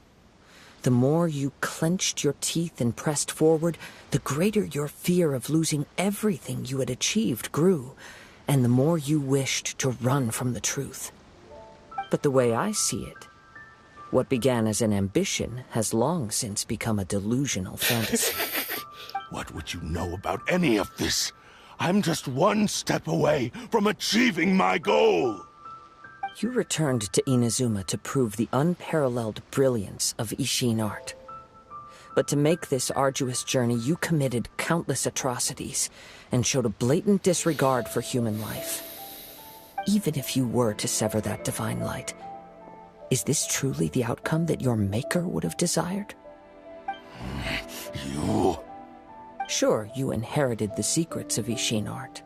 The more you clenched your teeth and pressed forward, the greater your fear of losing everything you had achieved grew, and the more you wished to run from the truth. But the way I see it, what began as an ambition has long since become a delusional fantasy. What would you know about any of this? I'm just one step away from achieving my goal! You returned to Inazuma to prove the unparalleled brilliance of Ishin art. But to make this arduous journey, you committed countless atrocities and showed a blatant disregard for human life. Even if you were to sever that divine light, is this truly the outcome that your maker would have desired? You... Sure, you inherited the secrets of Ishin art.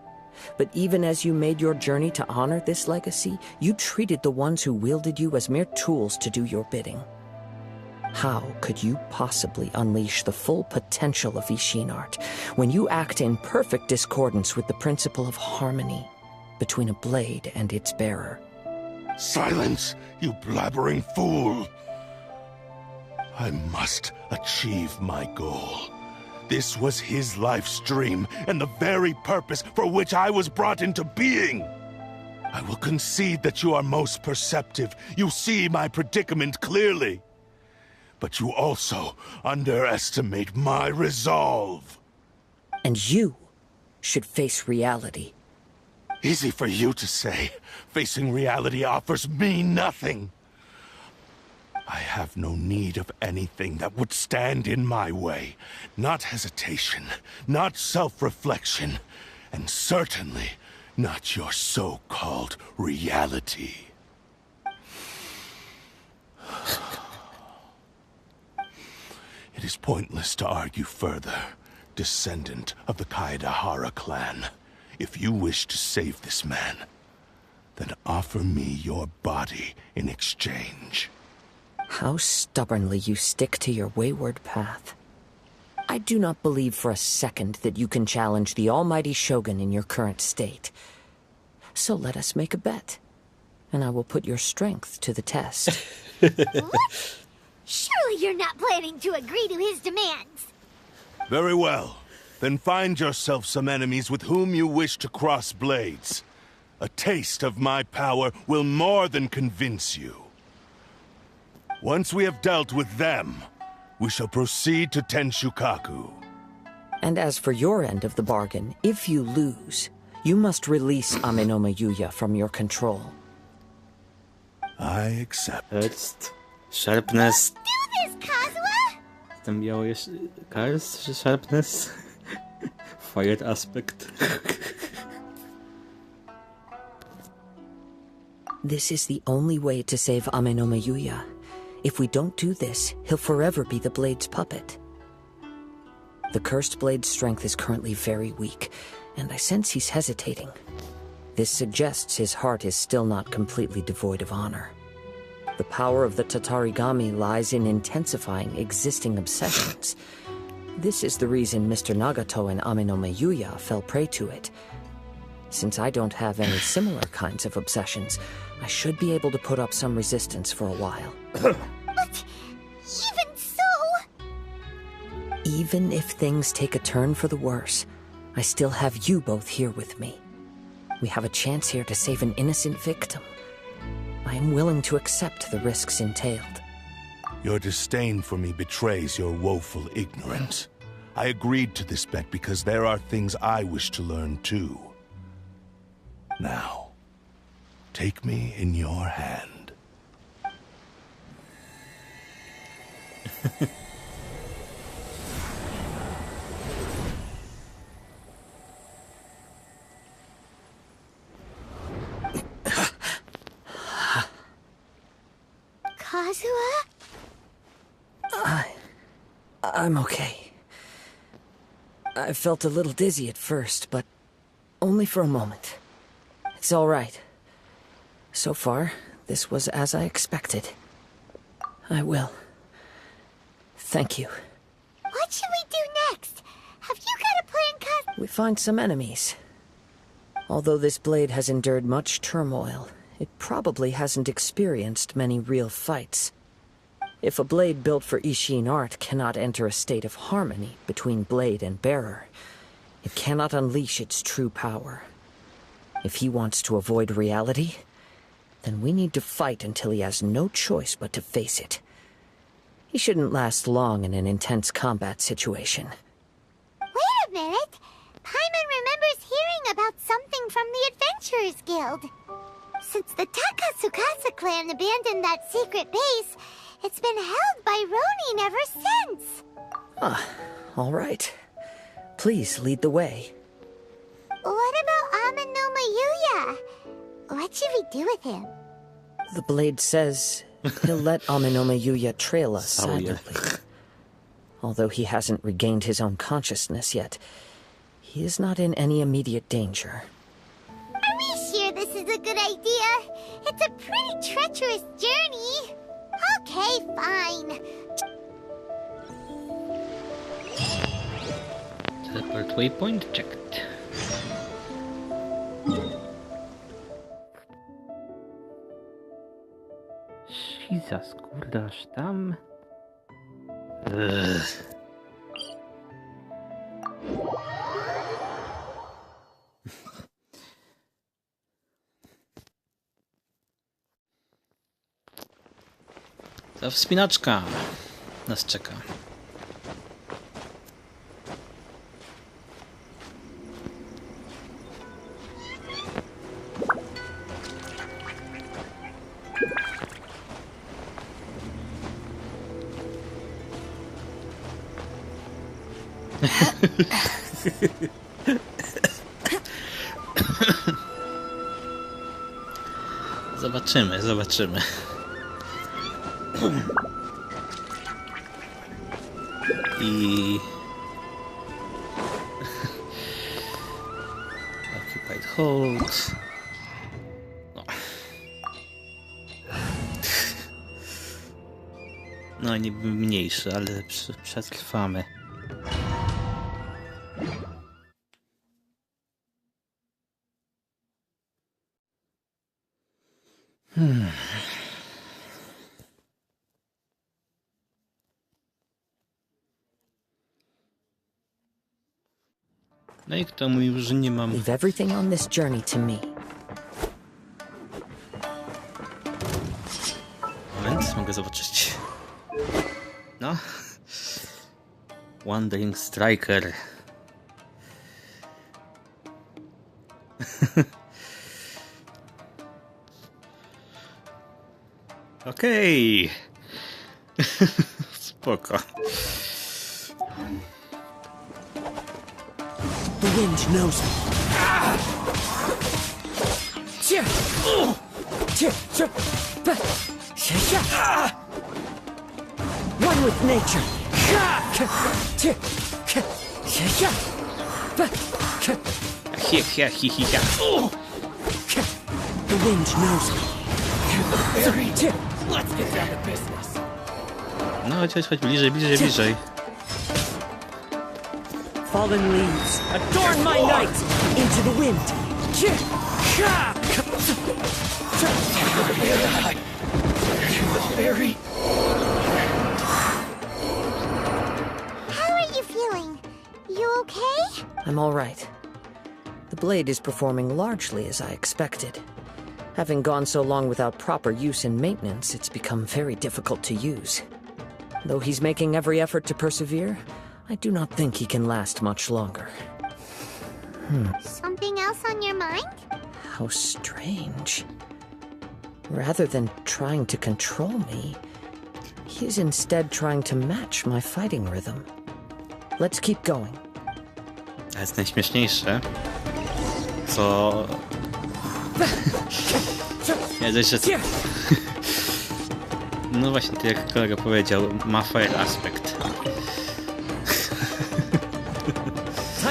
But even as you made your journey to honor this legacy, you treated the ones who wielded you as mere tools to do your bidding. How could you possibly unleash the full potential of Ishin art when you act in perfect discordance with the principle of harmony between a blade and its bearer? Silence, you blabbering fool! I must achieve my goal. This was his life's dream, and the very purpose for which I was brought into being. I will concede that you are most perceptive. You see my predicament clearly. But you also underestimate my resolve. And you should face reality. Easy for you to say. Facing reality offers me nothing. I have no need of anything that would stand in my way. Not hesitation, not self-reflection, and certainly not your so-called reality. It is pointless to argue further, descendant of the Kaedahara clan. If you wish to save this man, then offer me your body in exchange. How stubbornly you stick to your wayward path. I do not believe for a second that you can challenge the almighty Shogun in your current state. So let us make a bet, and I will put your strength to the test. What? Surely you're not planning to agree to his demands. Very well. Then find yourself some enemies with whom you wish to cross blades. A taste of my power will more than convince you. Once we have dealt with them, we shall proceed to Tenshukaku. And as for your end of the bargain, if you lose, you must release Amenoma Yuya from your control. I accept. Jetzt Sharpness. Do this, Kazuha! Tam miało jeszcze... Kars czy Sharpness? Fire aspect. This is the only way to save Amenoma Yuya. If we don't do this, he'll forever be the Blade's puppet. The Cursed Blade's strength is currently very weak, and I sense he's hesitating. This suggests his heart is still not completely devoid of honor. The power of the Tatarigami lies in intensifying existing obsessions. This is the reason Mr. Nagato and Amenoma Yuya fell prey to it. Since I don't have any similar kinds of obsessions, I should be able to put up some resistance for a while. But even so... Even if things take a turn for the worse, I still have you both here with me. We have a chance here to save an innocent victim. I am willing to accept the risks entailed. Your disdain for me betrays your woeful ignorance. I agreed to this bet because there are things I wish to learn too. Now, take me in your hand. Kazuha? I'm okay. I felt a little dizzy at first, but only for a moment. It's all right. So far, this was as I expected. I will. Thank you. What should we do next? Have you got a plan, Kaz? We find some enemies. Although this blade has endured much turmoil, it probably hasn't experienced many real fights. If a blade built for Ishin art cannot enter a state of harmony between blade and bearer, it cannot unleash its true power. If he wants to avoid reality, then we need to fight until he has no choice but to face it. He shouldn't last long in an intense combat situation. Wait a minute! Paimon remembers hearing about something from the Adventurers Guild. Since the Takasukasa clan abandoned that secret base, it's been held by Ronin ever since. Ah, all right. Please lead the way. What about Amanoma Yuya? What should we do with him? The blade says he'll let Amanoma Yuya trail us Oh, yeah. silently. Although he hasn't regained his own consciousness yet, he is not in any immediate danger. Are we sure this is a good idea? It's a pretty treacherous journey. Okay, fine. Teleport waypoint checked. Jesus, kurde, aż tam. Ugh. Ta wspinaczka nas czeka. Zobaczymy, zobaczymy. I... Occupied hold. No. No niby mniejszy, ale przetrwamy. No i kto mówił, że nie mam... Leave everything on this journey to me. Moment, mogę zobaczyć. No. Wandering Striker. Okej. Spoko. The wind knows me. One with nature. The wind knows me. Let's get down to business. No, chodź bliżej, bliżej, bliżej. Fallen leaves, adorn my night into the wind. How are you feeling? You okay? I'm all right. The blade is performing largely as I expected. Having gone so long without proper use and maintenance, it's become very difficult to use. Though he's making every effort to persevere, I do not think he can last much longer. Something else on your mind? How strange. Rather than trying to control me, he is instead trying to match my fighting rhythm. Let's keep going. A jest najśmieszniejsze, co... Ja jeszcze to... No właśnie, tak jak kolega powiedział, ma fair aspekt.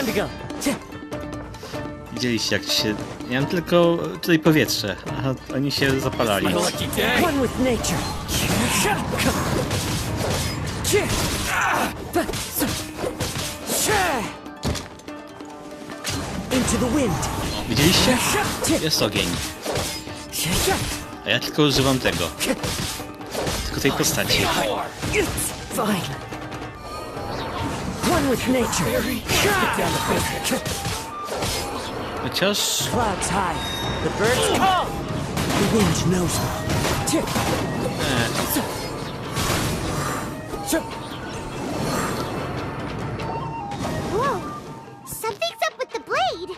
Time to go. Widzieliście jak się... Ja mam tylko tutaj powietrze, a oni się zapalali. One with nature. Into the wind. Widzieliście? Jest ogień. A ja tylko używam tego. Tylko tej postaci. Fine. One with nature. Chociaż... Clouds high. The birds call. The wind knows me. Whoa! Something's up with the blade!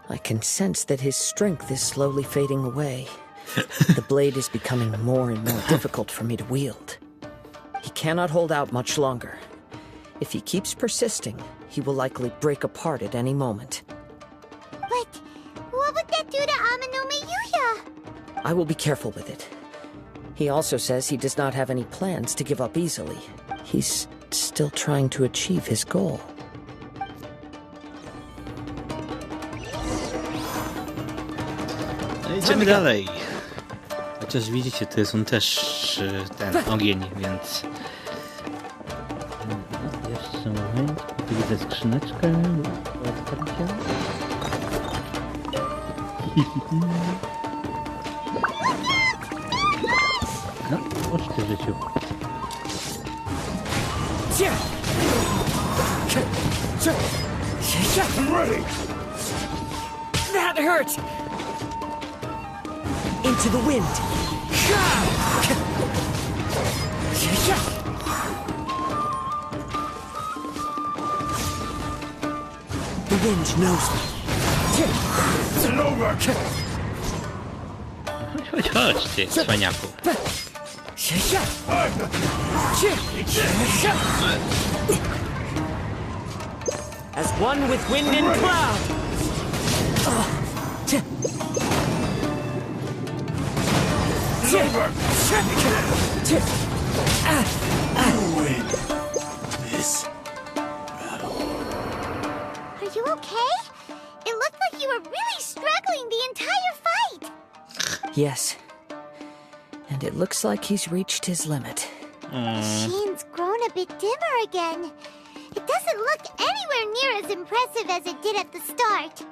I can sense that his strength is slowly fading away. The blade is becoming more and more difficult for me to wield. He cannot hold out much longer. If he keeps persisting, he will likely break apart at any moment. But what would that do to Amanome Yuya? I will be careful with it. He also says he does not have any plans to give up easily. He's still trying to achieve his goal. No idziemy dalej. Chociaż widzicie, to jest on też ten ogień, więc... Jeszcze moment, tu widzę skrzyneczkę do otwarcia. No, chodź ty w życiu. That hurt! Into the wind. The wind knows me. Chodź, ty, cwaniaku. As one with wind and cloud. Are you okay? It looked like you were really struggling the entire fight! Yes. And it looks like he's reached his limit. Shane's grown a bit dimmer again. It doesn't look anywhere near as impressive as it did at the start.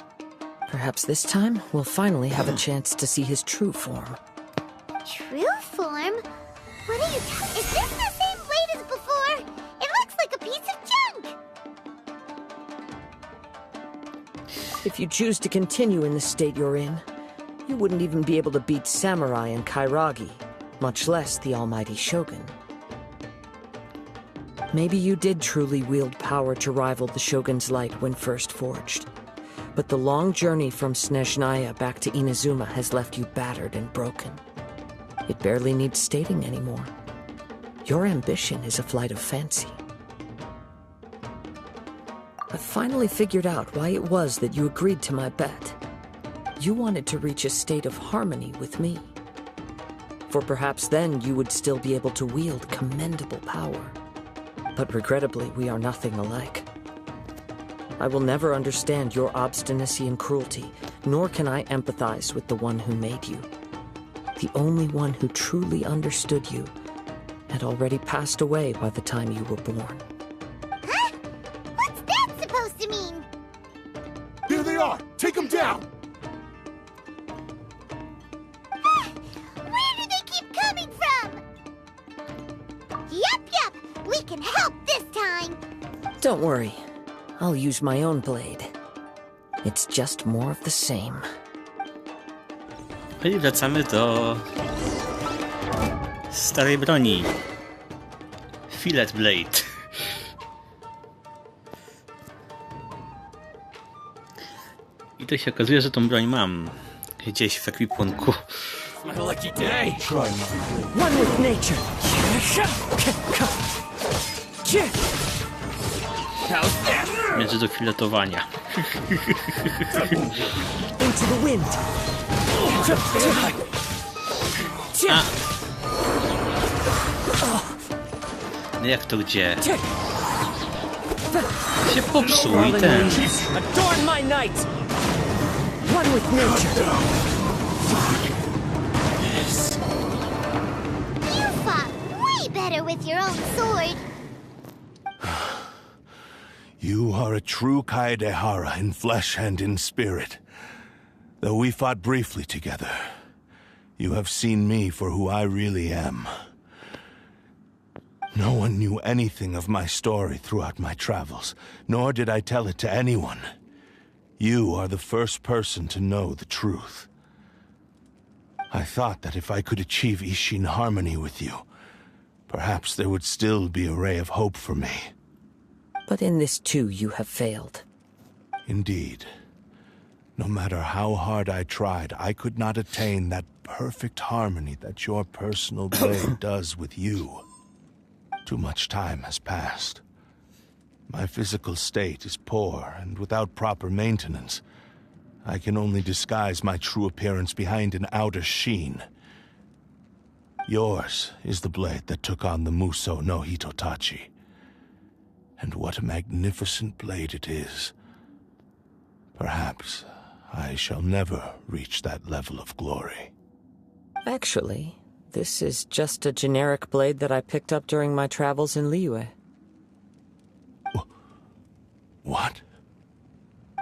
Perhaps this time we'll finally have a chance to see his true form. True form? What are you Is this the same blade as before? It looks like a piece of junk! If you choose to continue in the state you're in, you wouldn't even be able to beat Samurai and Kairagi, much less the almighty Shogun. Maybe you did truly wield power to rival the Shogun's light when first forged. But the long journey from Snezhnaya back to Inazuma has left you battered and broken. It barely needs stating anymore. Your ambition is a flight of fancy. I've finally figured out why it was that you agreed to my bet. You wanted to reach a state of harmony with me. For perhaps then you would still be able to wield commendable power. But regrettably, we are nothing alike. I will never understand your obstinacy and cruelty, nor can I empathize with the one who made you. The only one who truly understood you had already passed away by the time you were born. Huh? What's that supposed to mean? Here they are! Take them down! Where do they keep coming from? Yup, we can help this time! Don't worry. I'll use my own blade. It's just more of the same. I wracamy do starej broni. Fillet Blade. I to się okazuje, że tą broń mam gdzieś w ekwipunku. My lucky day. One with nature. Między do filetowania. Into the wind. A. No jak to gdzie? się popsuł i ten. Adorn my night! One with nature. You fought way better with your own sword. You are a true Kaedehara in flesh and in spirit. Though we fought briefly together, you have seen me for who I really am. No one knew anything of my story throughout my travels, nor did I tell it to anyone. You are the first person to know the truth. I thought that if I could achieve Ishin harmony with you, perhaps there would still be a ray of hope for me. But in this too you have failed. Indeed. No matter how hard I tried, I could not attain that perfect harmony that your personal blade does with you. Too much time has passed. My physical state is poor, and without proper maintenance, I can only disguise my true appearance behind an outer sheen. Yours is the blade that took on the Muso no Hitotachi. And what a magnificent blade it is. Perhaps I shall never reach that level of glory. Actually, this is just a generic blade that I picked up during my travels in Liyue. What?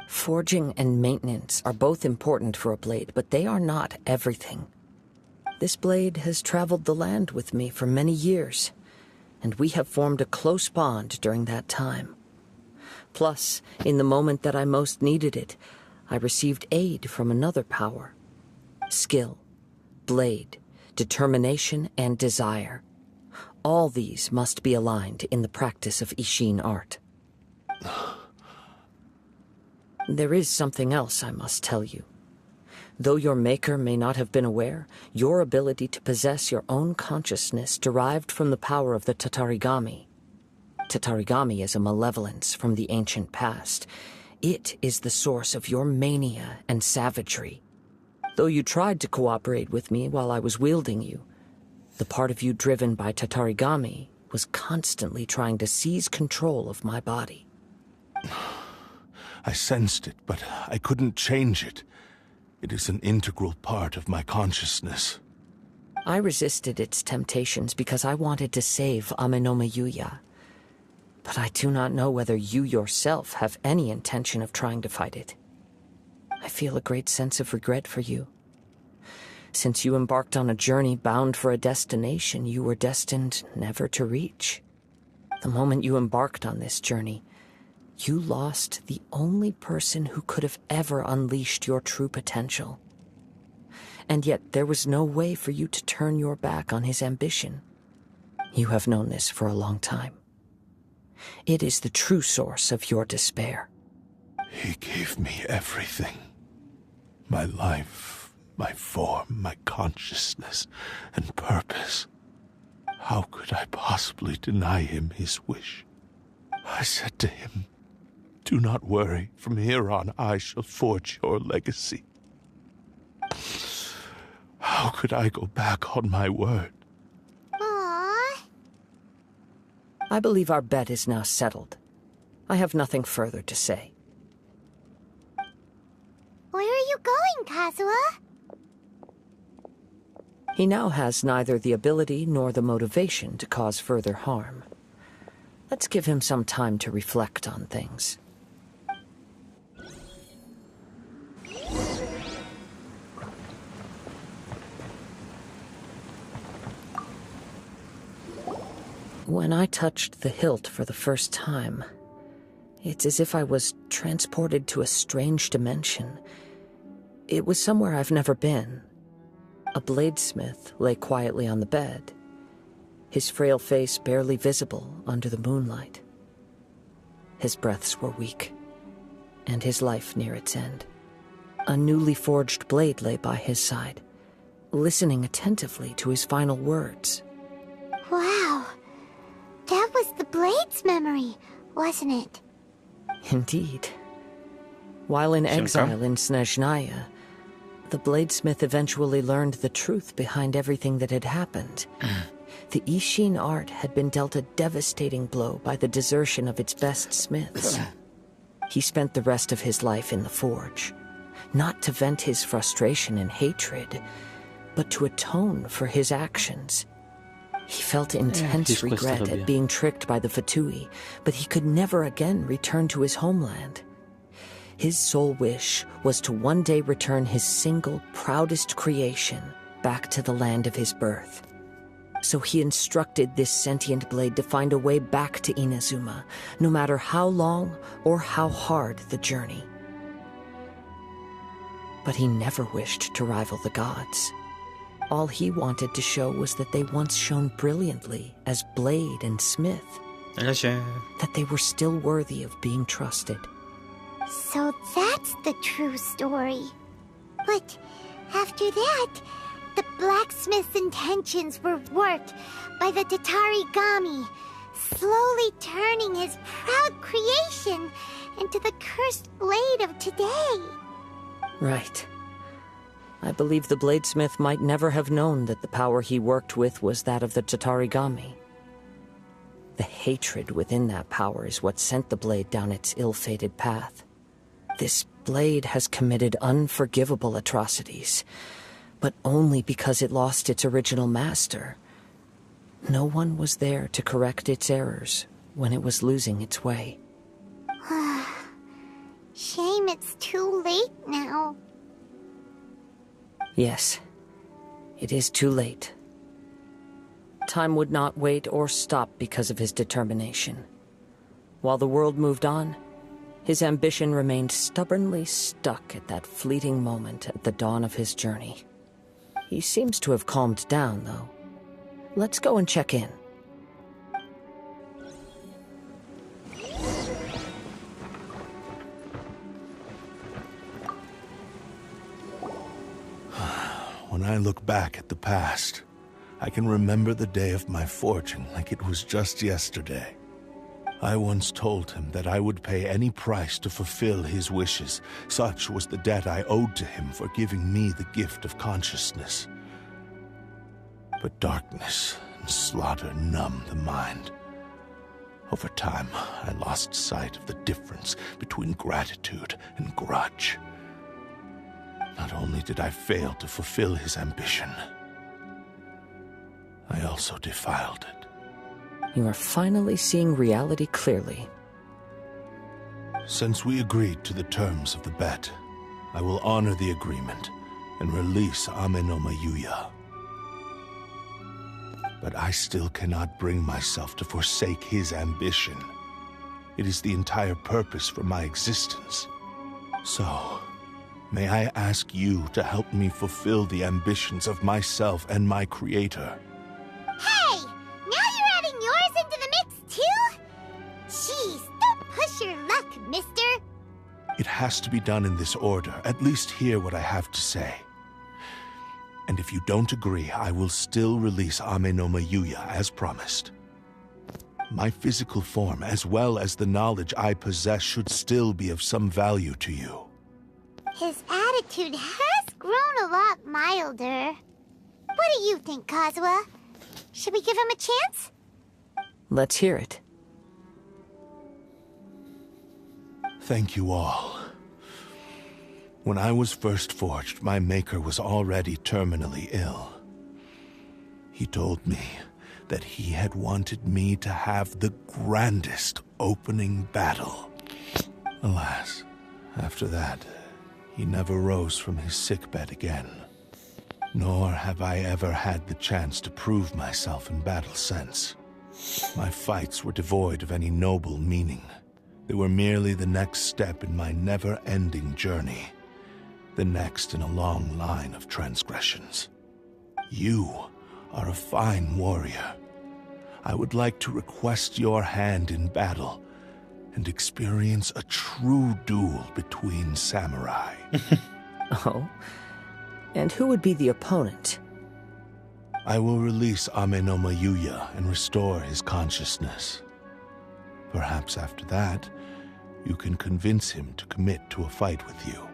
Forging and maintenance are both important for a blade, but they are not everything. This blade has traveled the land with me for many years, and we have formed a close bond during that time. Plus, in the moment that I most needed it, I received aid from another power. Skill, blade, determination, and desire. All these must be aligned in the practice of Ishin art. There is something else I must tell you. Though your maker may not have been aware, your ability to possess your own consciousness derived from the power of the Tatarigami. Tatarigami is a malevolence from the ancient past. It is the source of your mania and savagery. Though you tried to cooperate with me while I was wielding you, the part of you driven by Tatarigami was constantly trying to seize control of my body. I sensed it, but I couldn't change it. It is an integral part of my consciousness. I resisted its temptations because I wanted to save Amenome Yuya. But I do not know whether you yourself have any intention of trying to fight it. I feel a great sense of regret for you. Since you embarked on a journey bound for a destination you were destined never to reach. The moment you embarked on this journey, you lost the only person who could have ever unleashed your true potential. And yet there was no way for you to turn your back on his ambition. You have known this for a long time. It is the true source of your despair. He gave me everything. My life, my form, my consciousness, and purpose. How could I possibly deny him his wish? I said to him, "Do not worry. From here on, I shall forge your legacy." How could I go back on my word? Aww. I believe our bet is now settled. I have nothing further to say. Where are you going, Kazuha? He now has neither the ability nor the motivation to cause further harm. Let's give him some time to reflect on things. When I touched the hilt for the first time, it's as if I was transported to a strange dimension. It was somewhere I've never been. A bladesmith lay quietly on the bed, his frail face barely visible under the moonlight. His breaths were weak, and his life near its end. A newly forged blade lay by his side, listening attentively to his final words. Wow. That was the Blade's memory, wasn't it? Indeed. While in exile in Snezhnaya, the bladesmith eventually learned the truth behind everything that had happened. The Ishin art had been dealt a devastating blow by the desertion of its best smiths. He spent the rest of his life in the forge, not to vent his frustration and hatred, but to atone for his actions. He felt intense regret at being tricked by the Fatui, but he could never again return to his homeland. His sole wish was to one day return his single, proudest creation back to the land of his birth. So he instructed this sentient blade to find a way back to Inazuma, no matter how long or how hard the journey. But he never wished to rival the gods. All he wanted to show was that they once shone brilliantly as blade and smith, that they were still worthy of being trusted. So that's the true story. But after that, the blacksmith's intentions were worked by the Tatarigami, slowly turning his proud creation into the cursed blade of today. Right. I believe the bladesmith might never have known that the power he worked with was that of the Tatarigami. The hatred within that power is what sent the blade down its ill-fated path. This blade has committed unforgivable atrocities, but only because it lost its original master. No one was there to correct its errors when it was losing its way. Shame it's too late now. Yes, it is too late. Time would not wait or stop because of his determination. While the world moved on, his ambition remained stubbornly stuck at that fleeting moment at the dawn of his journey. He seems to have calmed down, though. Let's go and check in. When I look back at the past, I can remember the day of my forging like it was just yesterday. I once told him that I would pay any price to fulfill his wishes. Such was the debt I owed to him for giving me the gift of consciousness. But darkness and slaughter numb the mind. Over time, I lost sight of the difference between gratitude and grudge. Not only did I fail to fulfill his ambition, I also defiled it. You are finally seeing reality clearly. Since we agreed to the terms of the bet, I will honor the agreement and release Ame no Mayuya. But I still cannot bring myself to forsake his ambition. It is the entire purpose for my existence. So, may I ask you to help me fulfill the ambitions of myself and my creator? Hey! Now you're adding yours into the mix, too? Jeez, don't push your luck, mister. It has to be done in this order. At least hear what I have to say. And if you don't agree, I will still release Ame no Mayuya as promised. My physical form, as well as the knowledge I possess, should still be of some value to you. His attitude has grown a lot milder. What do you think, Kazuha? Should we give him a chance? Let's hear it. Thank you all. When I was first forged, my maker was already terminally ill. He told me that he had wanted me to have the grandest opening battle. Alas, after that, he never rose from his sickbed again. Nor have I ever had the chance to prove myself in battle since. My fights were devoid of any noble meaning. They were merely the next step in my never-ending journey. The next in a long line of transgressions. You are a fine warrior. I would like to request your hand in battle and experience a true duel between samurai. Oh? And who would be the opponent? I will release Ame no Mayuya and restore his consciousness. Perhaps after that, you can convince him to commit to a fight with you.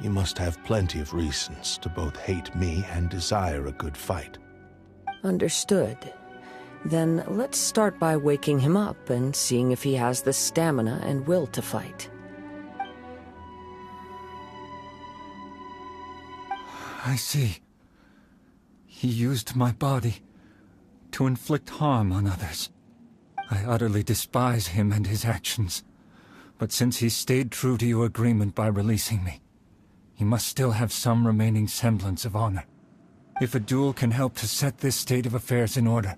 You must have plenty of reasons to both hate me and desire a good fight. Understood. Then let's start by waking him up and seeing if he has the stamina and will to fight. I see. He used my body to inflict harm on others. I utterly despise him and his actions. But since he stayed true to your agreement by releasing me, he must still have some remaining semblance of honor. If a duel can help to set this state of affairs in order,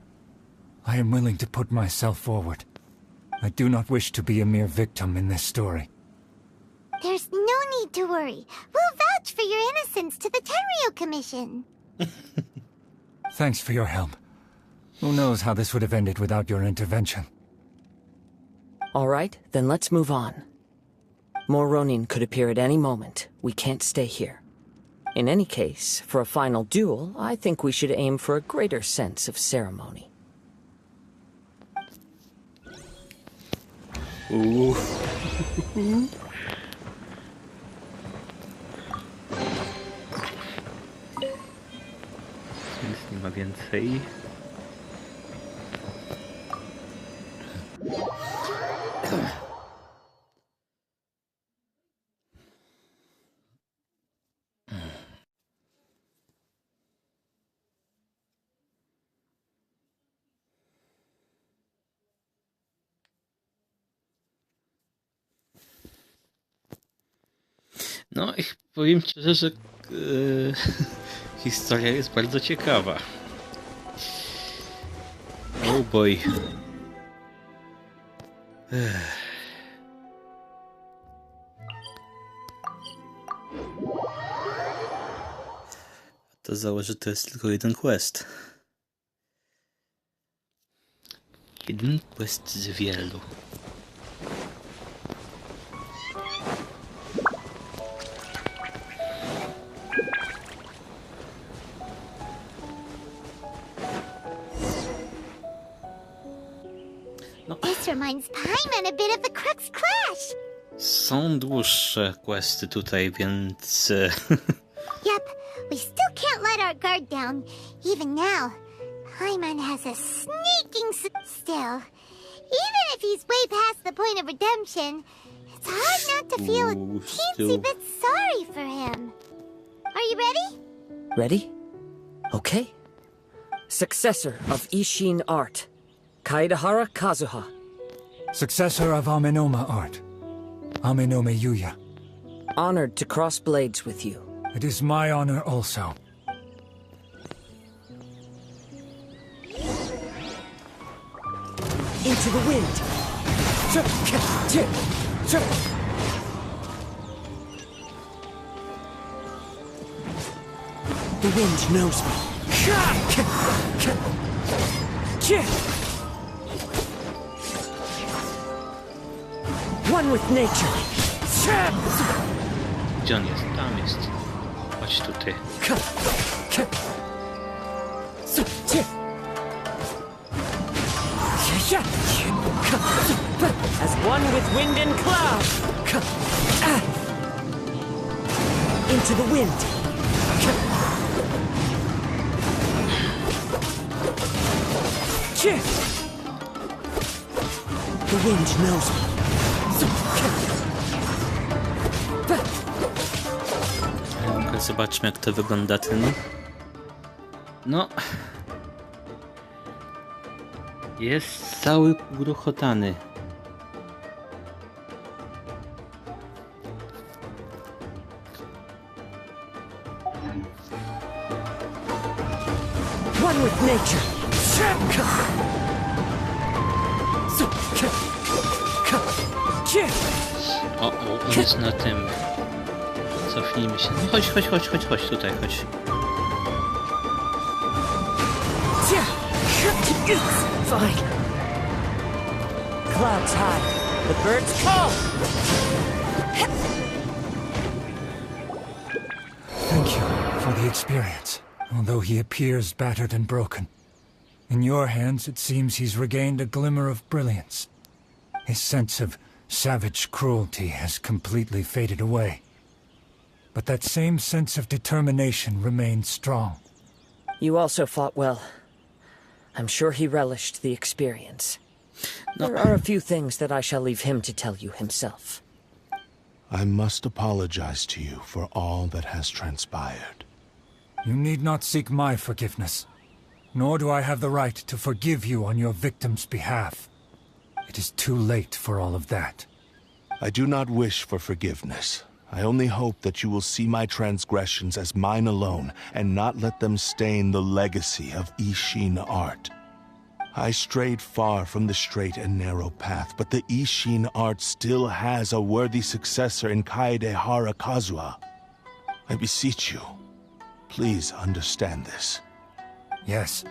I am willing to put myself forward. I do not wish to be a mere victim in this story. There's no need to worry. We'll vouch for your innocence to the Tenryo Commission. Thanks for your help. Who knows how this would have ended without your intervention. All right, then let's move on. More Ronin could appear at any moment. We can't stay here. In any case, for a final duel, I think we should aim for a greater sense of ceremony. Uuu. Nic nie ma więcej. No i powiem szczerze, że historia jest bardzo ciekawa. Oh boy. To założę, że to jest tylko jeden quest. Jeden quest z wielu. This reminds Paimon a bit of the Crux Clash. Są dłuższe questy tutaj, więc... Yep, we still can't let our guard down. Even now, Paimon has a sneaking still. Even if he's way past the point of redemption, it's hard not to feel a teensy bit sorry for him. Are you ready? Ready? Okay. Successor of Ishin art, Kaedahara Kazuha. Successor of Amenoma art, Amenome Yuya. Honored to cross blades with you. It is my honor also. Into the wind! The wind knows me. One with nature. Gdzie on jest? Tam jest. Chodź tutaj. As one with wind and cloud. Into the wind. The wind knows me. Zobaczmy, jak to wygląda ten. No. Jest cały ugruchotany. One with nature. O, on jest na tym. Cofnijmy się. No chodź tutaj, chodź. Fine. Clouds high. The birds call. Thank you for the experience, although he appears battered and broken. In your hands, it seems he's regained a glimmer of brilliance. His sense of savage cruelty has completely faded away. But that same sense of determination remains strong. You also fought well. I'm sure he relished the experience. No. There are a few things that I shall leave him to tell you himself. I must apologize to you for all that has transpired. You need not seek my forgiveness, nor do I have the right to forgive you on your victim's behalf. It is too late for all of that. I do not wish for forgiveness. I only hope that you will see my transgressions as mine alone and not let them stain the legacy of Ishin art. I strayed far from the straight and narrow path, but the Ishin art still has a worthy successor in Kaedehara Kazuha. I beseech you, please understand this. Yes,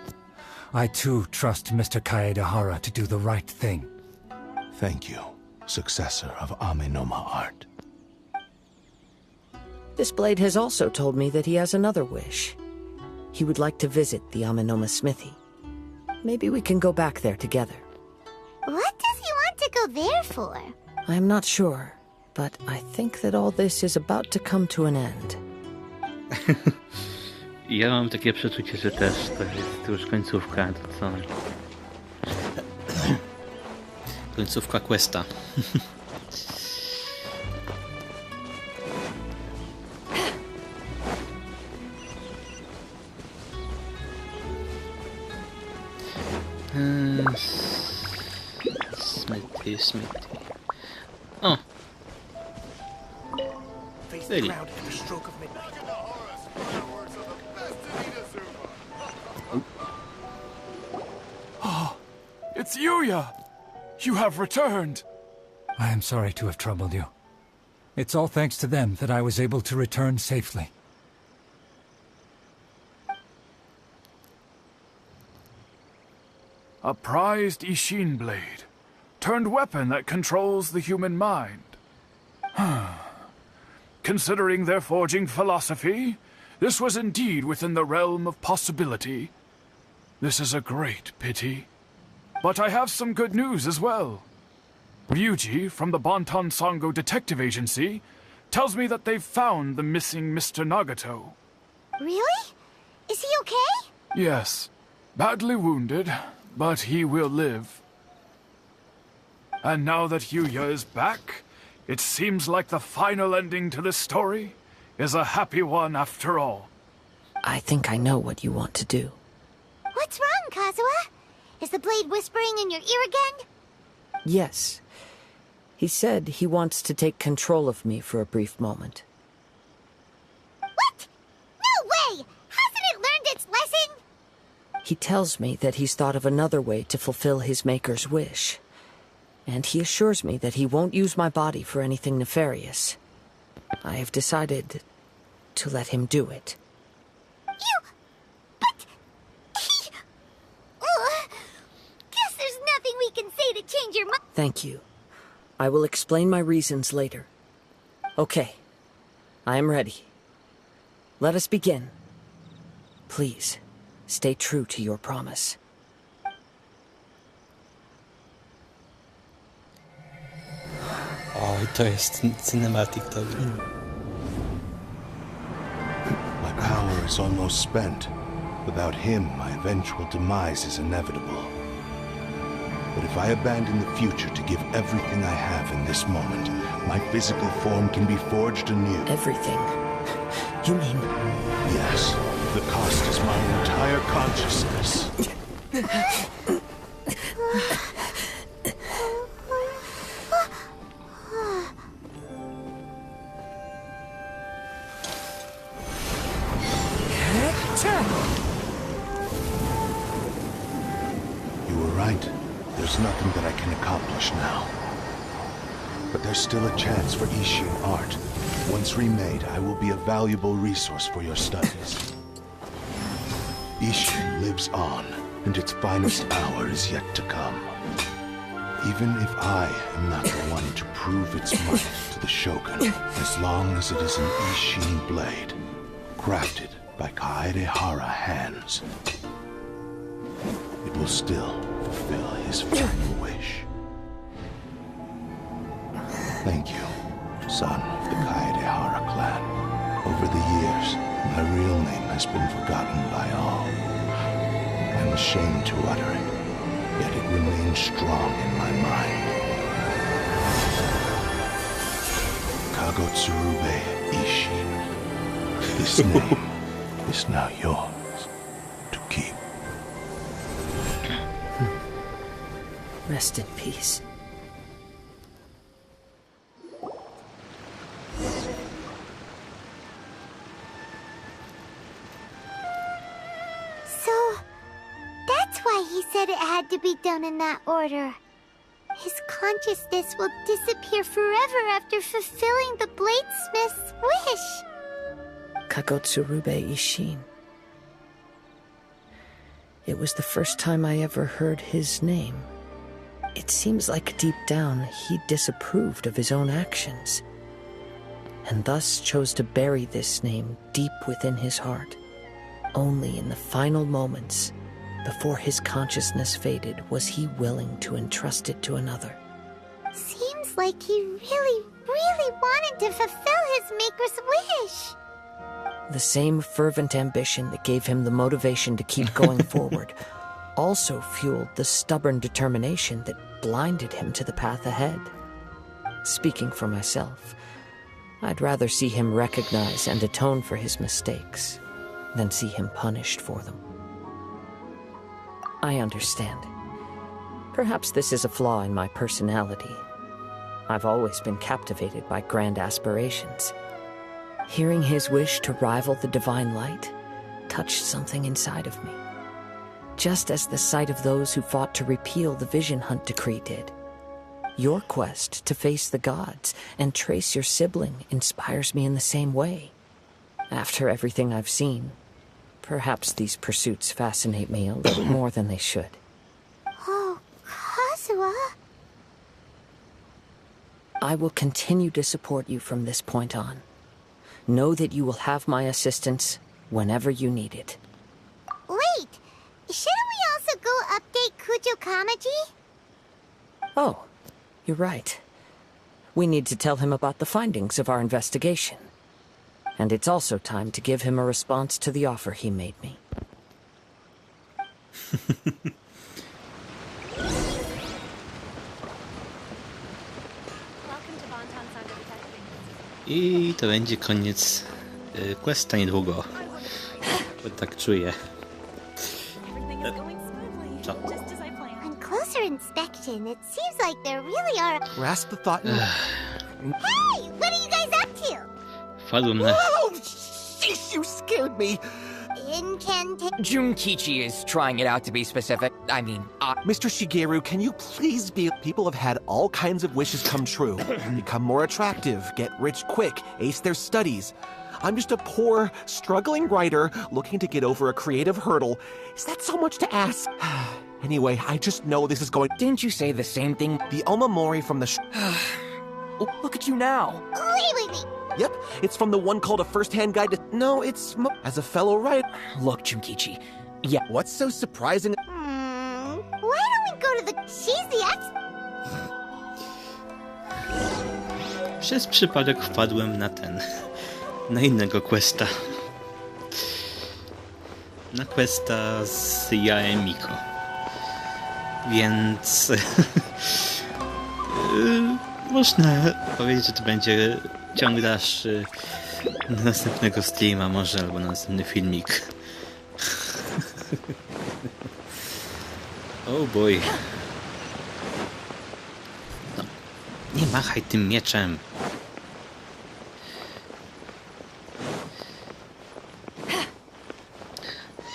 I too trust Mr. Kaedehara to do the right thing. Thank you, successor of Amenoma art. This blade has also told me that he has another wish. He would like to visit the Amenoma smithy. Maybe we can go back there together. What does he want to go there for? I'm not sure, but I think that all this is about to come to an end. Ja mam takie przeczucie, że też to jest już końcówka, to co? Końcówka questa. Smithy. O! Byli. It's Yuya! You have returned! I am sorry to have troubled you. It's all thanks to them that I was able to return safely. A prized Ishin blade, turned weapon that controls the human mind. Considering their forging philosophy, this was indeed within the realm of possibility. This is a great pity. But I have some good news as well. Ryuji, from the Bonton Sango Detective Agency, tells me that they've found the missing Mr. Nagato. Really? Is he okay? Yes, badly wounded, but he will live. And now that Yuya is back, it seems like the final ending to this story is a happy one after all. I think I know what you want to do. What's wrong, Kazuha? Is the blade whispering in your ear again? Yes. He said he wants to take control of me for a brief moment. What? No way! Hasn't it learned its lesson? He tells me that he's thought of another way to fulfill his maker's wish. And he assures me that he won't use my body for anything nefarious. I have decided to let him do it. But... Guess there's nothing we can say to change your mind. Thank you. I will explain my reasons later. Okay. I am ready. Let us begin. Please, stay true to your promise. O, i to jest cinematic to. My power is almost spent. Without him, my eventual demise is inevitable. But if I abandon the future to give everything I have in this moment, my physical form can be forged anew. Everything? You mean... Yes. The cost is my entire consciousness. You were right. There's nothing that I can accomplish now. But there's still a chance for Ishin art. Once remade, I will be a valuable resource for your studies. Ishin lives on, and its finest hour is yet to come. Even if I am not the one to prove its might to the Shogun, as long as it is an Ishin blade, crafted by Kaedehara hands, it will still fulfill his final wish. Thank you, son of the Kaedehara clan. Over the years, my real name has been forgotten by all. am ashamed to utter it, yet it remains strong in my mind. Kagotsurube Ishin. This name is now yours to keep. Rest in peace. So, that's why he said it had to be done in that order. His consciousness will disappear forever after fulfilling the bladesmith's wish. Kagotsurube Ishin. It was the first time I ever heard his name. It seems like deep down he disapproved of his own actions, and thus chose to bury this name deep within his heart. Only in the final moments, before his consciousness faded, was he willing to entrust it to another. Seems like he really, really wanted to fulfill his maker's wish. The same fervent ambition that gave him the motivation to keep going forward also fueled the stubborn determination that blinded him to the path ahead. Speaking for myself, I'd rather see him recognize and atone for his mistakes than see him punished for them. I understand. Perhaps this is a flaw in my personality. I've always been captivated by grand aspirations. Hearing his wish to rival the divine light touched something inside of me, just as the sight of those who fought to repeal the Vision Hunt decree did. Your quest to face the gods and trace your sibling inspires me in the same way. After everything I've seen, perhaps these pursuits fascinate me a little more than they should. Oh, Kazuha. I will continue to support you from this point on. Know that you will have my assistance whenever you need it. Wait, shouldn't we also go update Kujo Kamaji? Oh, you're right. We need to tell him about the findings of our investigation. And it's also time to give him a response to the offer he made me. I to będzie koniec questa niedługo. Bo tak czuję. Co? On closer inspection, it seems like there really are... Grasp the thought. Hey! What are you guys up to? Wpadłem na... Oh, sheesh, you scared me. Incantation. Junkichi is trying it out to be specific. I mean, Mr. Shigeru, can you please be... People have had all kinds of wishes come true. Become more attractive, get rich quick, ace their studies. I'm just a poor, struggling writer looking to get over a creative hurdle. Is that so much to ask? Anyway, I just know this is going... Didn't you say the same thing? The Omamori from the... Look at you now. Wait. Yep, it's from the one called A First-Hand Guide to... No, it's... As a fellow writer... Look, Junkichi. Yeah. What's so surprising... Why don't we go to the... She's the expert. Przez przypadek wpadłem na na innego questa. Na questa z Jaemiko. Więc... można powiedzieć, że to będzie ciąg dalszy na następnego streama może, albo na następny filmik. Oh boy. No, nie machaj tym mieczem.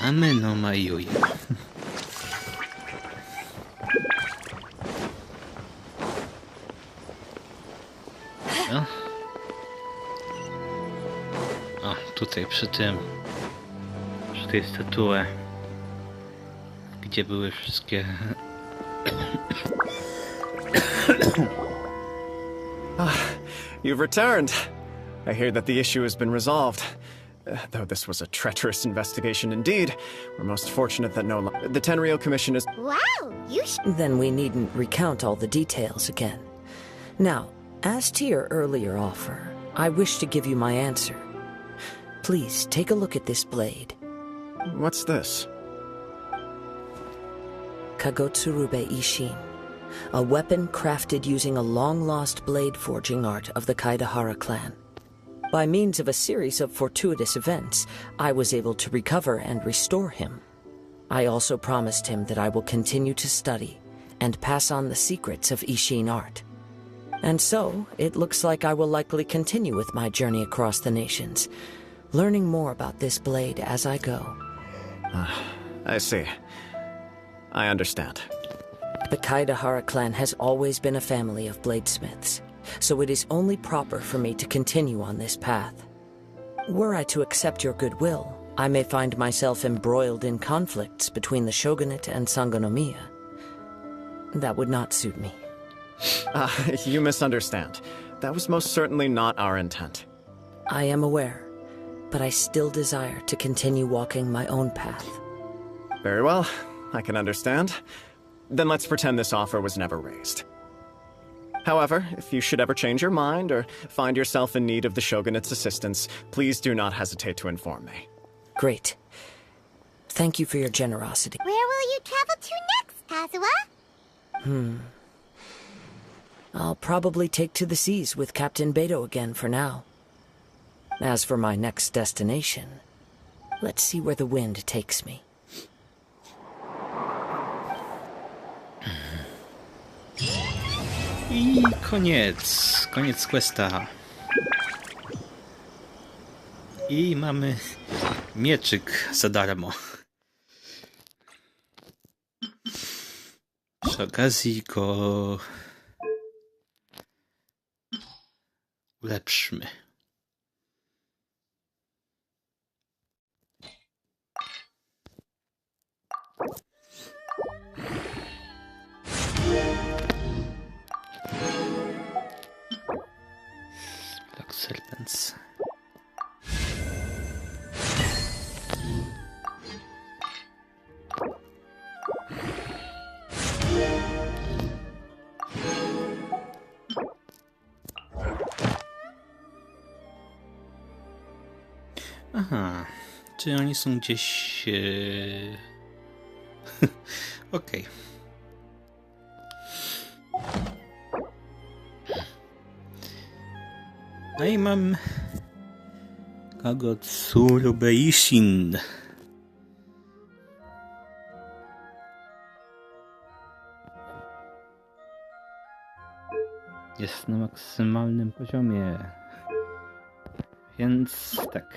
Ame no Mayuya. No. O, tutaj przy tej statue, gdzie były wszystkie... You've returned. I hear that the issue has been resolved. Though this was a treacherous investigation indeed, we're most fortunate that the Tenryou Commission is... Wow, you Then we needn't recount all the details again. Now, as to your earlier offer, I wish to give you my answer. Please take a look at this blade. What's this? Kagotsurube Ishin, a weapon crafted using a long-lost blade forging art of the Kaidahara clan. By means of a series of fortuitous events, I was able to recover and restore him. I also promised him that I will continue to study and pass on the secrets of Ishin art. And so, it looks like I will likely continue with my journey across the nations, learning more about this blade as I go. I see. I understand. The Kaidahara clan has always been a family of bladesmiths, so it is only proper for me to continue on this path. Were I to accept your goodwill, I may find myself embroiled in conflicts between the shogunate and Sangonomiya. That would not suit me. You misunderstand. That was most certainly not our intent. I am aware, but I still desire to continue walking my own path. Very well, I can understand. Then let's pretend this offer was never raised. However, if you should ever change your mind or find yourself in need of the Shogunate's assistance, please do not hesitate to inform me. Great. Thank you for your generosity. Where will you travel to next, Kazuha? I'll probably take to the seas with Captain Beto again for now. As for my next destination, let's see where the wind takes me. I koniec. Koniec questa. I mamy mieczyk za darmo. Przy okazji go ulepszmy. Black Serpents. Aha, czy oni są gdzieś... Okej. No i mam... Kagotsurube Ishin. Jest na maksymalnym poziomie. Więc tak.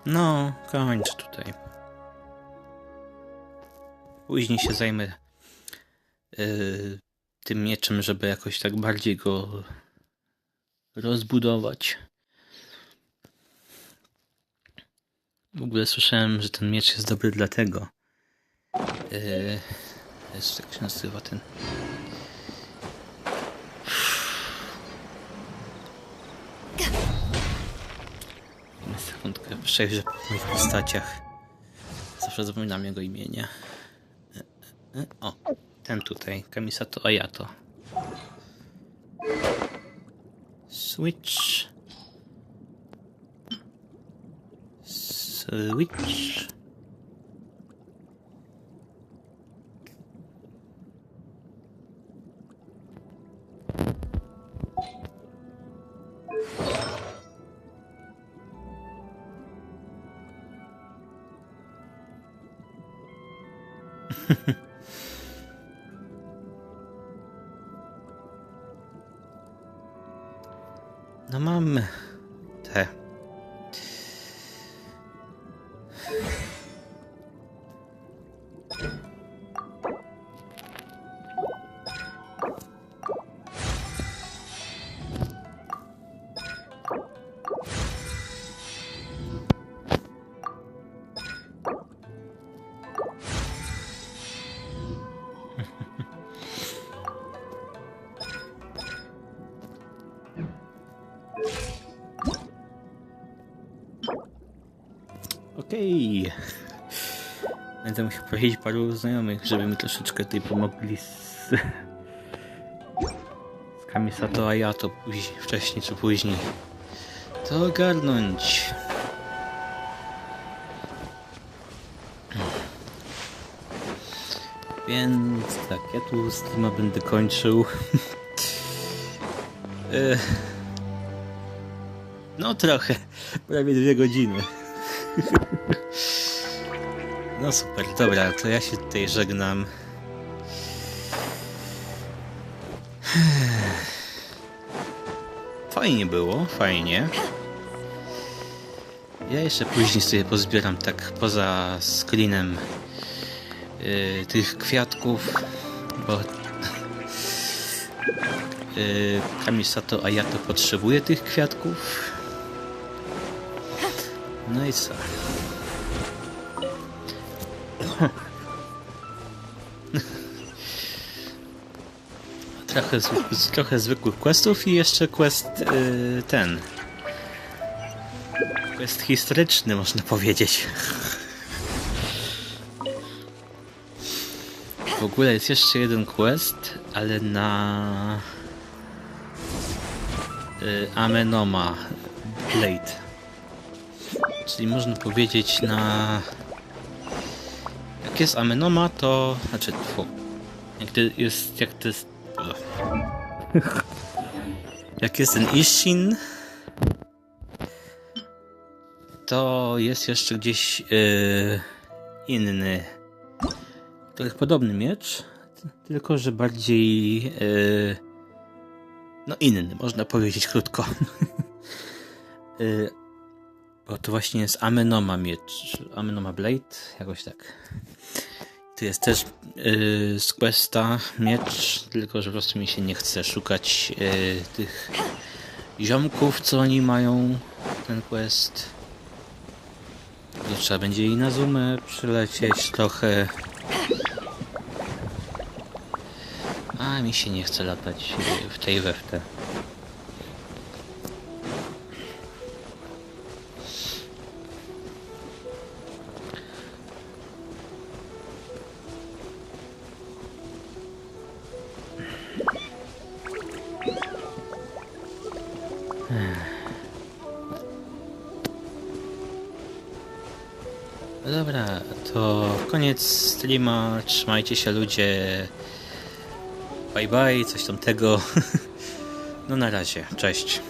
No, kończę tutaj. Później się zajmę tym mieczem, żeby jakoś tak bardziej go rozbudować. W ogóle słyszałem, że ten miecz jest dobry dlatego. Jeszcze jak się nazywa ten... Sekundkę, przejrzę po moich postaciach. Zawsze zapominam jego imienia. O, ten tutaj, Kamisato Ayato. Switch. Switch. No mam te. Okej. Będę musiał prosić paru znajomych, żeby mi troszeczkę tutaj pomogli z Kamisato Ayato wcześniej czy później. To ogarnąć. Więc tak, ja tu streama będę kończył. No trochę, prawie 2 godziny. No super, dobra, to ja się tutaj żegnam. Fajnie było, fajnie. Ja jeszcze później sobie pozbieram tak poza screenem tych kwiatków, bo Kamisato Ayato potrzebuje tych kwiatków. No i co? Trochę zwykłych questów i jeszcze quest quest historyczny, można powiedzieć. W ogóle jest jeszcze jeden quest, ale na Amenoma Blade. Czyli można powiedzieć na... Jak jest Amenoma, to... Znaczy, jak jest ten Ishin, to jest jeszcze gdzieś inny, trochę podobny miecz, tylko że bardziej no inny, można powiedzieć krótko. Bo to właśnie jest Amenoma miecz, Amenoma Blade, jakoś tak. Tu jest też z questa miecz, tylko że po prostu mi się nie chce szukać tych ziomków, co oni mają, ten quest. To trzeba będzie i na Zoomę przylecieć trochę. A mi się nie chce latać w tej we w te. Dobra, to koniec streama, trzymajcie się ludzie, bye bye, coś tam tego, no na razie, cześć.